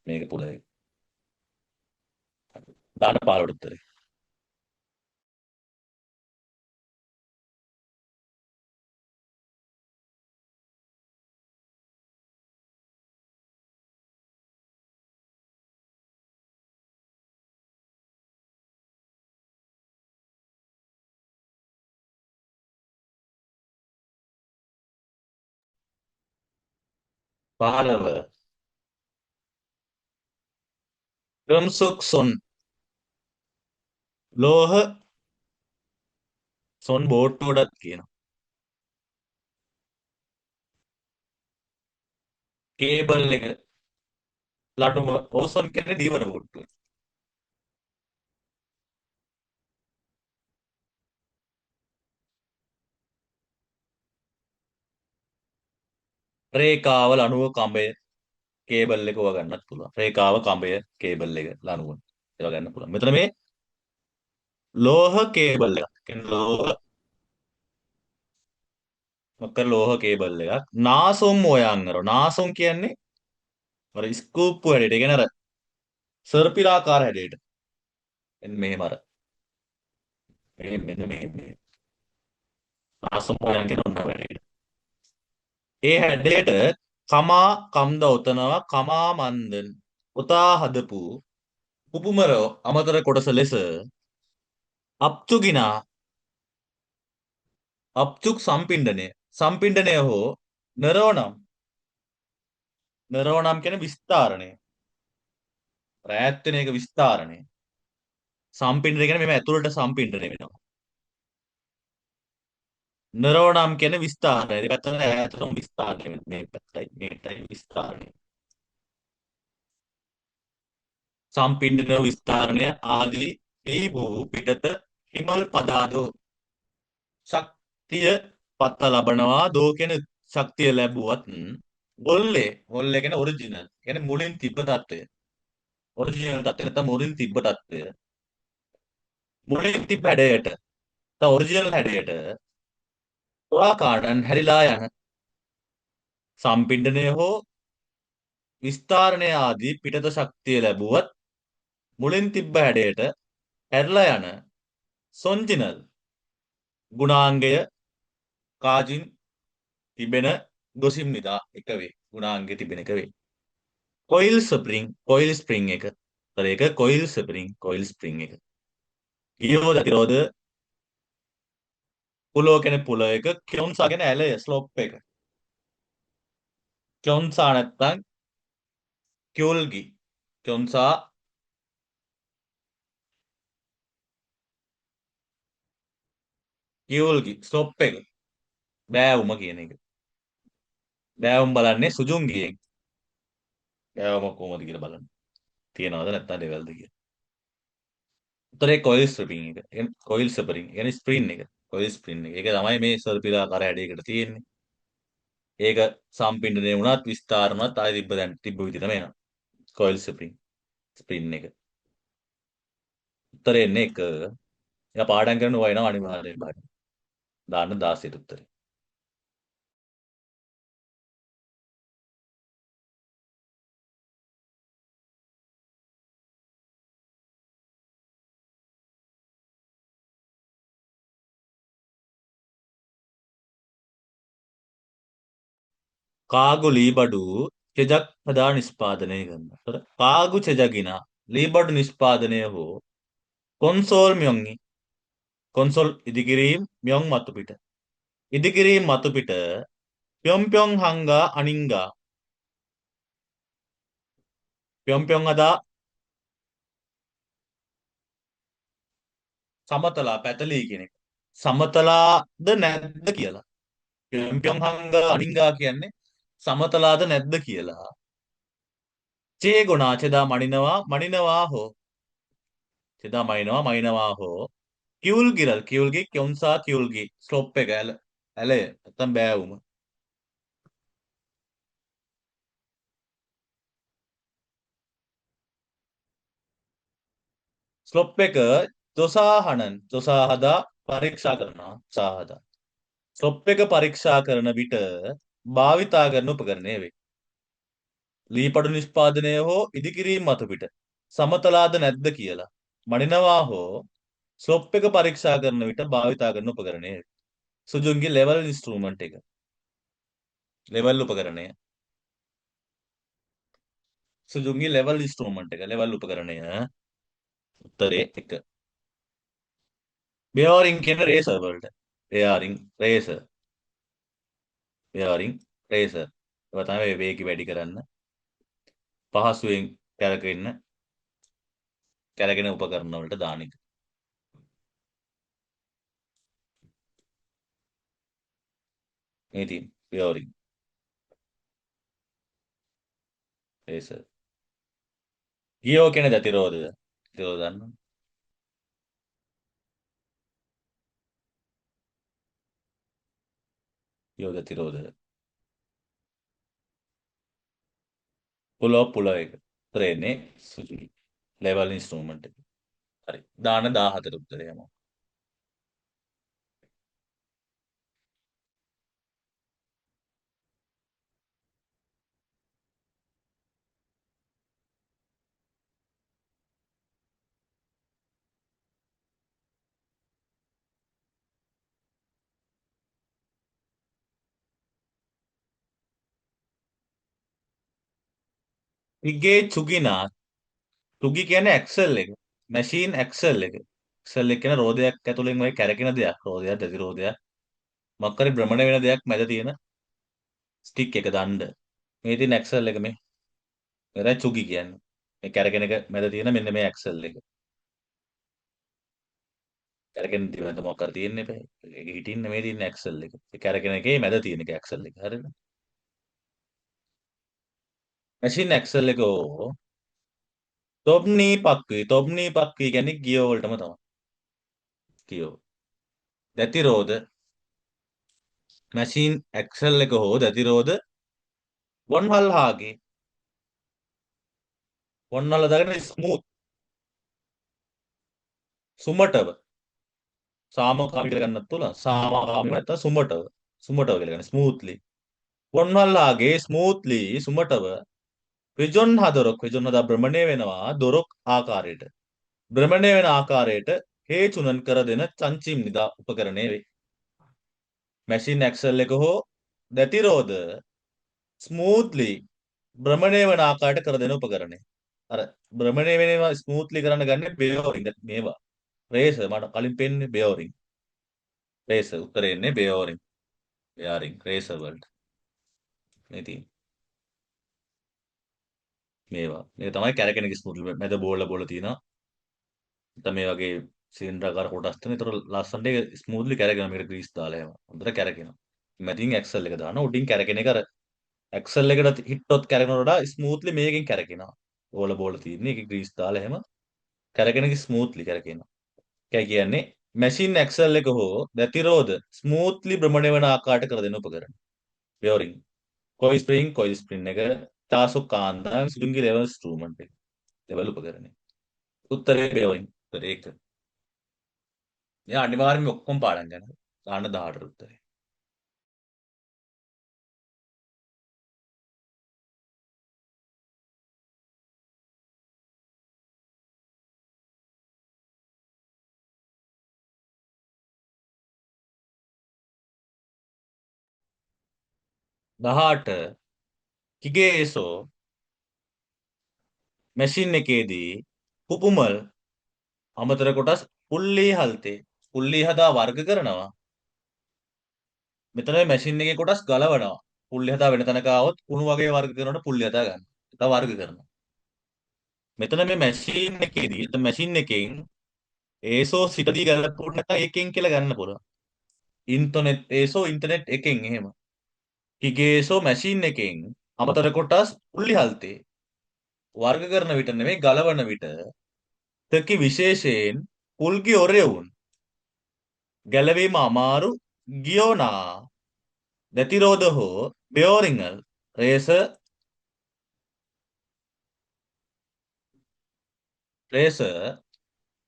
මේක පුල එක. දාන්න 15 උත්තරේ. පාලව ක්‍රම්සොක් සොන් ලෝහ සොන් බෝට්ටුවටත් කියනවා. කේබල් එක ලටුම ඕසොන් කියන්නේ දීවන බෝට්ටුව. රේඛාවල අණුව කඹය කේබල් එක වගන්නත් පුළුවන්. රේඛාව කඹය කේබල් එක ලණුව ඒවා ගන්න පුළුවන්. මෙතන මේ ලෝහ කේබල් එකක්. කියන්නේ ලෝහ කේබල් එකක්. නාසොම් මොයන් අර නාසොම් කියන්නේ අර ස්කූප් හැඩයට. ඒ කියන්නේ අර සර්පිලාකාර හැඩයට. එන්න මෙහෙම අර මෙන්න මේ නාසොම් මොයන් කියන ඔන්න හැඩයට. ඒ හැඩයට කමා කම්ද ඔතනවා කමා මන්දන් උතා හදපු උපුමර අමතර කොටස ලෙස අප්තුගිනා අප්චුක් සම්පින්ඩනය. සම්පින්ඩනය හෝ නරෝනම්. නරෝනම් කියන විස්තාරණය. රැත් වෙන එක විස්තාරණය. සම්පින්ඩනය කියන්නේ මෙම ඇතුළට සම්පින්ඩනය වෙනවා. නරෝනම් කියන විස්තාරණය. ඒ පැත්තට ඈතටම විස්තාරණය වෙනවා. මේ පැත්තයි මේකටයි විස්තාරණය. සම්පින්ඩන විස්තාරණය ආදී ඒ වූ පිටත හිමල් පදාදෝ ශක්තිය පත්ත ලබනවා දෝ කියන ශක්තිය ලැබුවත් ගොල්ලේ කියන ඔරිජිනල් කියන්නේ මුලින් තිබ්බ තත්ත්වය ඔරිජිනල් තත්ත්වය නැත්නම් මුලින් තිබ්බ තත්ත්වය මුලින් තිබ්බ හැඩයට නැත්නම් ඔරිජිනල් හැඩයට පුරාකාරයන් හැරිලා යන සම්පින්ඩනය හෝ විස්තාරණය ආදී පිටත ශක්තිය ලැබුවත් මුලින් තිබ්බ හැඩයට හැරිලා යන සොන්ජිනල් ගුණාංගය කාජින් තිබෙන ගොසිම් නිදා එක වේ. ගුණාංගය තිබෙන එක වේ. කොයිල් ස්ප්‍රින් එක. තර එක කොයිල් ස්ප්‍රින් එක. ගියෝ දතිරෝධ පුලෝ කෙන පුල එක කියොන්සා ගෙන ඇලය ස්ලොප් එක. කියොන්සා නැත්තම් කියුල්ගි. කියොන්සා කියුල්ගි ස්ලොප් එක. බෑවුම කියන එක. බෑවුම් බලන්නේ සුජුන්ගියෙන්. බෑවුම කොහොමද කියලා බලන්න. තියනවද නැත්නම් ලෙවල්ද කියලා. උත්තරේ කොයිල් ස්ප්‍රින් එක. Coil spring. කියන්නේ ස්ප්‍රින් එක. කොයිල් ස්ප්‍රින් එක. ඒක තමයි මේ සර්පිලාකාර හැඩයකට තියෙන්නේ. ඒක සම්පින්ඩනය වුණත් විස්තාර වුණත් ආයෙ තිබ්බ විදිහටම එනවා. කොයිල් ස්ප්‍රින් එක. උත්තරේ එන්නේ එක. එයා පාඩම් කරන වයින්ව අනිවාර්යෙන් බලන්න. දාන්න 16 උත්තරේ. කාගු ලීබඩු චෙජක් හදා නිෂ්පාදනය කරනවා. එතකොට කාගු චෙජගින ලීබඩු නිෂ්පාදනය හෝ කොන්සෝල් මියොන්හි කොන්සෝල් ඉදිකිරීම් මියොන් මතුපිට. ඉදිකිරීම් මතුපිට ප්යොන්ප්යොන් හංගා අනිංගා ප්යොන්ප්යොන් අදා සමතලා පැතලී කියන එක. සමතලාද නැද්ද කියලා. ප්යොන්ප්යොන් හංගා අනිංගා කියන්නේ සමතලාද නැද්ද කියලා. චේ ගුණා චෙදා මනිනවා හෝ චෙදා මනිනවා හෝ කිවුල්ගි කියොන්සා කිවුල්ගි ස්ලොප් එක ඇලය නැත්තම් බෑවුම. ස්ලොප් එක දොසා හදා පරීක්ෂා කරනවා සාහදා. ස්ලොප් එක පරීක්ෂා කරන විට භාවිතා කරන උපකරණය වේ. ලීපඩු නිෂ්පාදනය හෝ ඉදිකිරීම් මතුපිට සමතලාද නැද්ද කියලා මනිනවා හෝ ස්ලොප් එක පරීක්ෂා කරන විට භාවිතා කරන උපකරණය වේ. සුජුන්ගේ ලෙවල් ඉන්ස්ට්‍රූමන්ට් එක. ලෙවල් උපකරණය. සුජුන්ගේ ලෙවල් ඉන්ස්ට්‍රූමන්ට් එක. ලෙවල් උපකරණය. උත්තරේ 1. බෙයාරින් කියන රේසර් වලට. බෙයාරින් රේසර්. බෙයාරින් රේසර්. ඒවා තමයි වේගය වැඩි කරන්න. පහසුවෙන් කැරගෙන උපකරණ වලට දාන එක. මේ තියෙන බෙයාරින් රේසර්. ගියෝ කියන දතිරෝධය. දතිරෝධ දන්නවා. ගියෝ දතිරෝධය. පුල එක. ත්‍රේනේ සුජුකි. ලෙවල් ඉන්ස්ට්‍රූමන්ට් එක. හරි. දාන 14 උත්තරය යමු. ඉගේ චුගිනා තුගි කියන්නේ ඇක්සල් එක. මැෂින් ඇක්සල් එක. ඇක්සල් එක කියන රෝදයක් ඇතුලෙන් ඔය කැරකෙන දෙයක්. රෝදයක්, දැති රෝදයක්. මොකක් හරි භ්‍රමණය වෙන දෙයක් මැද තියෙන ස්ටික් එක දාන්න. මේ තියෙන ඇක්සල් එක මේ. මෙතන චුගි කියන්නේ. මේ කැරකෙන එක මැද තියෙන මෙන්න මේ ඇක්සල් එක. කැරකෙන තියෙන මොකක් හරි තියෙන්නේ බෑ. ඒක හිටින්න මේ තියෙන ඇක්සල් එක. ඒ කැරකෙන එකේ මැද තියෙන එක ඇක්සල් එක. හරිද? මැෂින් ඇක්සල් එක ඕ තොප්නී පක්වී කියන්නේ ගියෝ වලටම තමයි. ගියෝ. දැතිරෝධ මැෂින් ඇක්සල් එක හෝ දැතිරෝධ වොන්හල්හාගේ වොන්හල දාගෙන ස්මූත් සුමටව සාමකාමී කියලා ගන්නත් පුළුවන්. සාමකාමී නැත්නම් සුමටව කියලා ගන්න ස්මූත්ලි. වොන්හල්හාගේ ස්මූත්ලි සුමටව විජොන් හදොරක් විජොන් හදා භ්‍රමණය වෙනවා දොරක් ආකාරයට. භ්‍රමණය වෙන ආකාරයට හේතුනන් කර දෙන චංචිම් නිදා උපකරණය වේ. මැෂින් ඇක්සල් එක හෝ දැතිරෝධ ස්මූත්ලි භ්‍රමණය වන ආකාරයට කර දෙන උපකරණය. අර භ්‍රමණය වෙනවා ස්මූත්ලි කරන්න ගන්නේ බෙයෝරින් මේවා. රේසර් මට කලින් පෙන්නේ බෙයෝරින්. රේසර් උත්තරේ එන්නේ බෙයෝරින්. බෙයාරින් රේසර් වලට. මේ තියෙන්නේ. මේවා. මේක තමයි කැරකෙන ස්මූත්ලි මැද බෝල තියෙනවා. නැත්නම් මේ වගේ සිලින්ඩරාකාර කොටස් තියෙන. ඒතර ලස්සනට ඒක ස්මූත්ලි කැරකෙනවා මේකට ග්‍රීස් දාලා එහෙම. හොඳට කැරකෙනවා. මැදින් ඇක්සල් එක දානවා. උඩින් කැරකෙන එක අර ඇක්සල් එකට හිට්ටොත් කැරකෙනවට වඩා ස්මූත්ලි මේකෙන් කැරකෙනවා. බෝල තියෙන්නේ. ඒක ග්‍රීස් දාලා එහෙම කැරකෙන එක ස්මූත්ලි කැරකෙනවා. ඒ කියන්නේ මැෂින් ඇක්සල් එක හෝ දැතිරෝධ ස්මූත්ලි භ්‍රමණය වන ආකාරයට කර දෙන උපකරණ. බෙයරින්. කොයිල් ස්ප්‍රින් එක චාසු කාන්දා සුදුන්ගේ ලෙවල් ඉන්ස්ට්‍රුමන්ට් එක. ලෙවල් උපකරණය. උත්තරේ බෙයරින්. උත්තරේ ඒක. මෙයා අනිවාර්යයෙන්ම ඔක්කොම පාඩම් ගන්නවා. ගන්න 18 උත්තරේ. දහඅට කිගේසෝ මැෂින් එකේදී පුපුමල් අමතර කොටස් පුල්ලී හල්තේ පුල්ලී හදා වර්ග කරනවා. මෙතන මේ මැෂින් එකේ කොටස් ගලවනවා. පුල්ලි හදා වෙන තැනක ආවොත් කුණු වගේ වර්ග කරනකොට පුල්ලි හදා ගන්න. ඒක වර්ග කරනවා. මෙතන මේ මැෂින් එකේදී මැෂින් එකෙන් ඒසෝ සිටදී ගලපුවට නැත්නම් එකෙන් කියලා ගන්න පුළුවන්. ඉන්ටර්නෙට් එකෙන් එහෙම. කිගේසෝ මැෂින් එකෙන් අමතර කොටස් පුල්ලි හල්තේ වර්ග කරන විට නෙමෙයි ගලවන විට තකි විශේෂයෙන් පුල්ගි ඔරෙවුන් ගැලවීම අමාරු ගියෝනා දැතිරෝධ හෝ බෙයෝරිංගල් රේසර්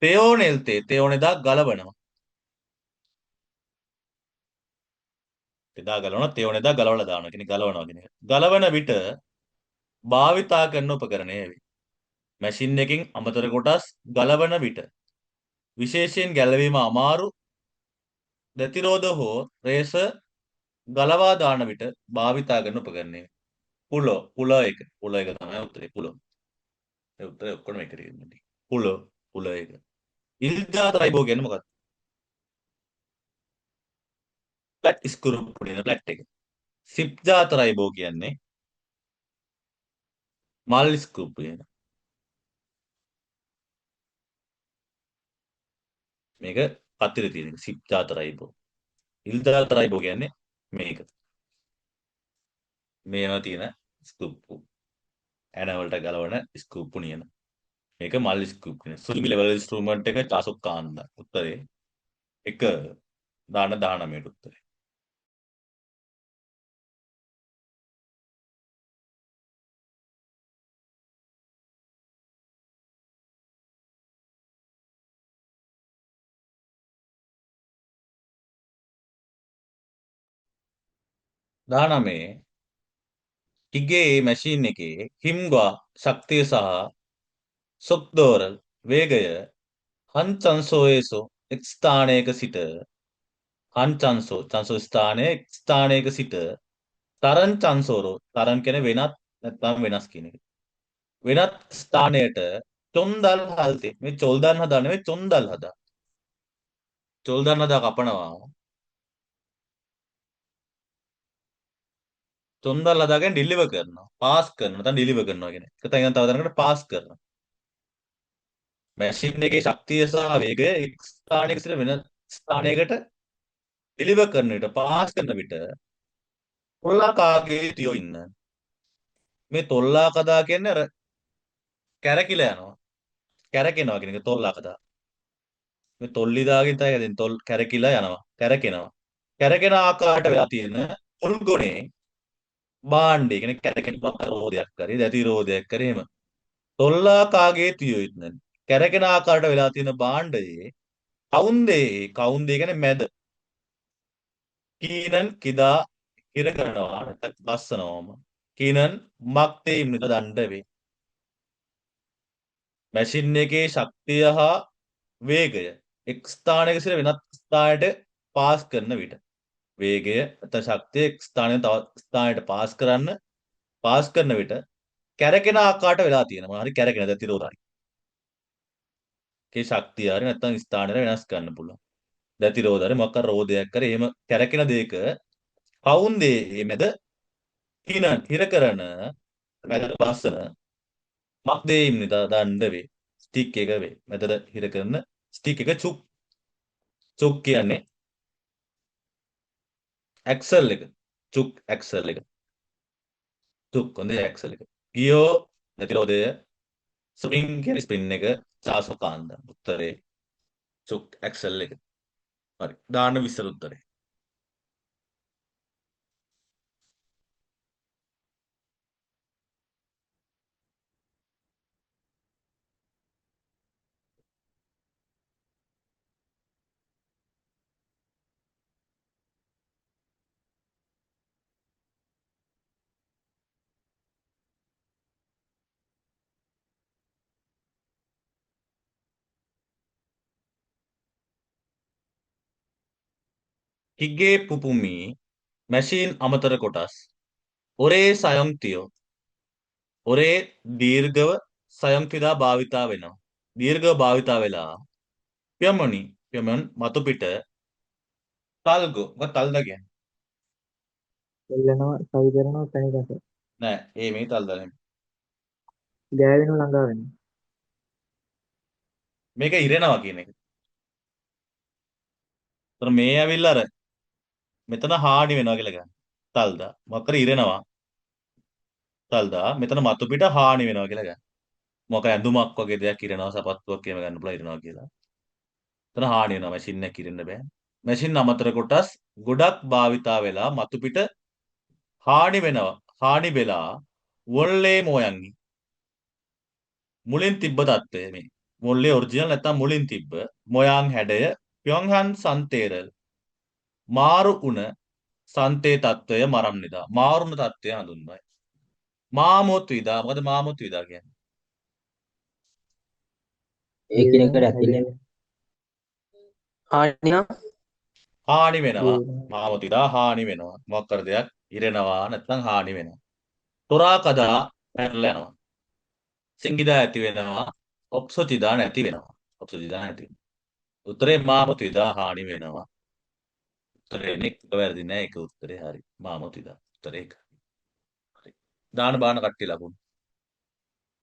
තෙයෝනෙල්තේ තෙයෝනෙදා ගලවනවා. එදා ගලවනවා තෙයෝනෙදා ගලවලා දානවා. කියන්නේ ගලවනවා කියන එක. ගලවන විට භාවිතා කරන උපකරණය වේ. මැෂින් එකකින් අමතර කොටස් ගලවන විට විශේෂයෙන් ගැලවීම අමාරු දැතිරෝධ හෝ රේසර් ගලවා දාන විට භාවිතා කරන උපකරණය. පුල එක තමයි උත්තරේ පුල. ඒ උත්තරේ ඔක්කොම එක තියෙන්නේ. පුල එක. ඉල්ජාතරයිබෝ කියන්නේ මොකක්ද? ෆ්ලැට් ස්ක්‍රූ පුඩින ෆ්ලැට් එක. සිප්ජාතරයිබෝ කියන්නේ මල් ස්ක්‍රූ පුඩින. මේක පත්තිර තියෙන සිප්ජාතරයිබෝ. ඉල්ජාතරයිබෝ කියන්නේ මේක. මේවා තියෙන ස්කූප් ඇන වලට ගලවන ස්කූප් පුනියන. මේක මල් ස්කූප් කියන. සුළු ලෙවල් ඉන්ස්ට්‍රුමන්ට් එක චාසුක් කාන්ද. උත්තරේ 1 දාන 19ට උත්තරේ. දානමේ කිගේ මැෂින් එකේ හිම්වා ශක්තිය සහ සොක්දෝරල් වේගය හන්චන්සෝයේසෝ එක් ස්ථානයක සිට චන්සෝ ස්ථානයේ එක් ස්ථානයක සිට තරන් චන්සෝරෝ තරන් කියන වෙනත් නැත්නම් වෙනස් කියන එක. වෙනත් ස්ථානයට චොන්දල් හල්තේ මේ චොල්දන් හදා නෙවෙයි චොන්දල් හදා. චොල්දන් හදා කපනවා. චොන්දල් හදාගෙන ඩිලිවර් කරනවා. පාස් කරනවා. නැත්නම් ඩිලිවර් කරනවා කියන එක. එක තැනකින් තව තැනකට පාස් කරනවා. මැෂින් එකේ ශක්තිය සහ වේගය එක් ස්ථානයක සිට වෙන ස්ථානයකට ඩිලිවර් කරන විට පාස් කරන විට තොල්ලා කාගේ තියෝ ඉන්න. මේ තොල්ලා කදා කියන්නේ අර කැරකිලා යනවා. කැරකෙනවා කියන එක තොල්ලා කදා. මේ තොල්ලි දාගෙන තමයි හැදෙන්නේ. තොල් කැරකිලා යනවා. කැරකෙනවා. කැරකෙන ආකාරයට වෙලා තියෙන මුල් ගොනේ භාණ්ඩය කියන්නේ කැරකෙන රෝදයක් කරේ, දැති රෝදයක් කරේ එහෙම. තොල්ලා කාගේ තියෝ ඉන්න. කැරකෙන ආකාරයට වෙලා තියෙන භාණ්ඩයේ කවුන්දේ කියන්නේ මැද. කීනන් කිදා හිර කරනවා නැත්නම් බස්සනවාම. කීනන් මක්තේ ඉන්නට දණ්ඩ වේ. මැෂින් එකේ ශක්තිය හා වේගය එක් ස්ථානයක සිට වෙනත් ස්ථානයට පාස් කරන විට වේගය නැත්නම් ශක්තිය එක් ස්ථානයෙන් තවත් ස්ථානයට පාස් කරන විට කැරකෙන ආකාරයට වෙලා තියෙනවා. හරි කැරකෙන දැතිරෝධයි. ඒ ශක්තිය හරි නැත්නම් ස්ථානය වෙනස් කරන්න පුළුවන්. දැතිරෝධ හරි මොකක් හරි රෝධයක් කරේ එහෙම කැරකෙන දෙයක පවුන්දේ මැද හිර කරන මැදට බස්සන මක් දෙයින් දණ්ඩ වේ. ස්ටික් එක වේ. මැදට හිර කරන ස්ටික් එක චුක් කියන්නේ ඇක්සල් එක. චුක් ඇක්සල් එක. චුක් හොඳේ ඇක්සල් එක. ගියෝ ප්‍රතිරෝධය ස්ප්‍රින්ග් කියන්නේ ස්ප්‍රින් එක සාසකාන්ද උත්තරේ චුක් ඇක්සල් එක. හරි. දාන්න විස්තර උත්තරේ. හිගේ පුපුමි මැෂින් අමතර කොටස් ඔරේ සයන්තියෝ ඔරේ දීර්ඝව සයන්තිදා භාවිතා වෙනවා. දීර්ඝව භාවිතා වෙලා පියමන් මතු පිට තල්ගෝ මොකක්ද තල්ද කියන්නේ? එල්ලෙනවා, සවි කරනවා, පැණි රස. නෑ ඒ මේ තල්ද නෙමෙයි. ගෑවෙනු ළඟා වෙනවා. මේක ඉරෙනවා කියන එක. ඒතර මේ ඇවිල්ලා අර මෙතන හානි වෙනවා කියලා ගන්න. තල්දා මොකක් කර ඉරෙනවා. තල්දා මෙතන මතු පිට හානි වෙනවා කියලා ගන්න. මොකක් ඇඳුමක් වගේ දෙයක් ඉරෙනවා සපත්තුවක් එහෙම ගන්න පුළුවන් ඉරෙනවා කියලා. එතන හානි වෙනවා මැෂින් එක ඉරෙන්න බෑ. මැෂින් අමතර කොටස් ගොඩක් භාවිතා වෙලා මතු පිට හානි වෙනවා. හානි වෙලා වොල්ලේ මොයන්ගි මුලින් තිබ්බ தත්ත්වය මේ. මොල්ලේ ඔරිජිනල් නැත්තම් මුලින් තිබ්බ මොයන් හැඩය පියොන්හන් සන්තේරල් මාරු උන සන්තේ தත්ත්වය මරම්නිදා. මාරුන தත්ත්වය හඳුන්වයි. මාමොත් විදා මොකද මාමොත් විදා කියන්නේ? එකිනෙකට වේදනා ඇතිලෙන හැදෙන හානිනම් හානි වෙනවා. වේදනා මාමොත් විදා හානි වෙනවා. මොකක් කර දෙයක් ඉරෙනවා නැත්තම් හානි වෙනවා. තොරා කදා පැනලා යනවා. සිංගිදා ඇති වෙනවා. ඔක්සොතිදා නැති වෙනවා. ඔක්සොතිදා නැති වෙනවා. උත්තරේ මාමොත් විදා හානි වෙනවා. උත්තරේ නෙක් වැරදි නෑ ඒක උත්තරේ හරි. මාමොත් විදා. උත්තරේ ඒක. හරි. දාන බාන කට්ටිය ලකුණු.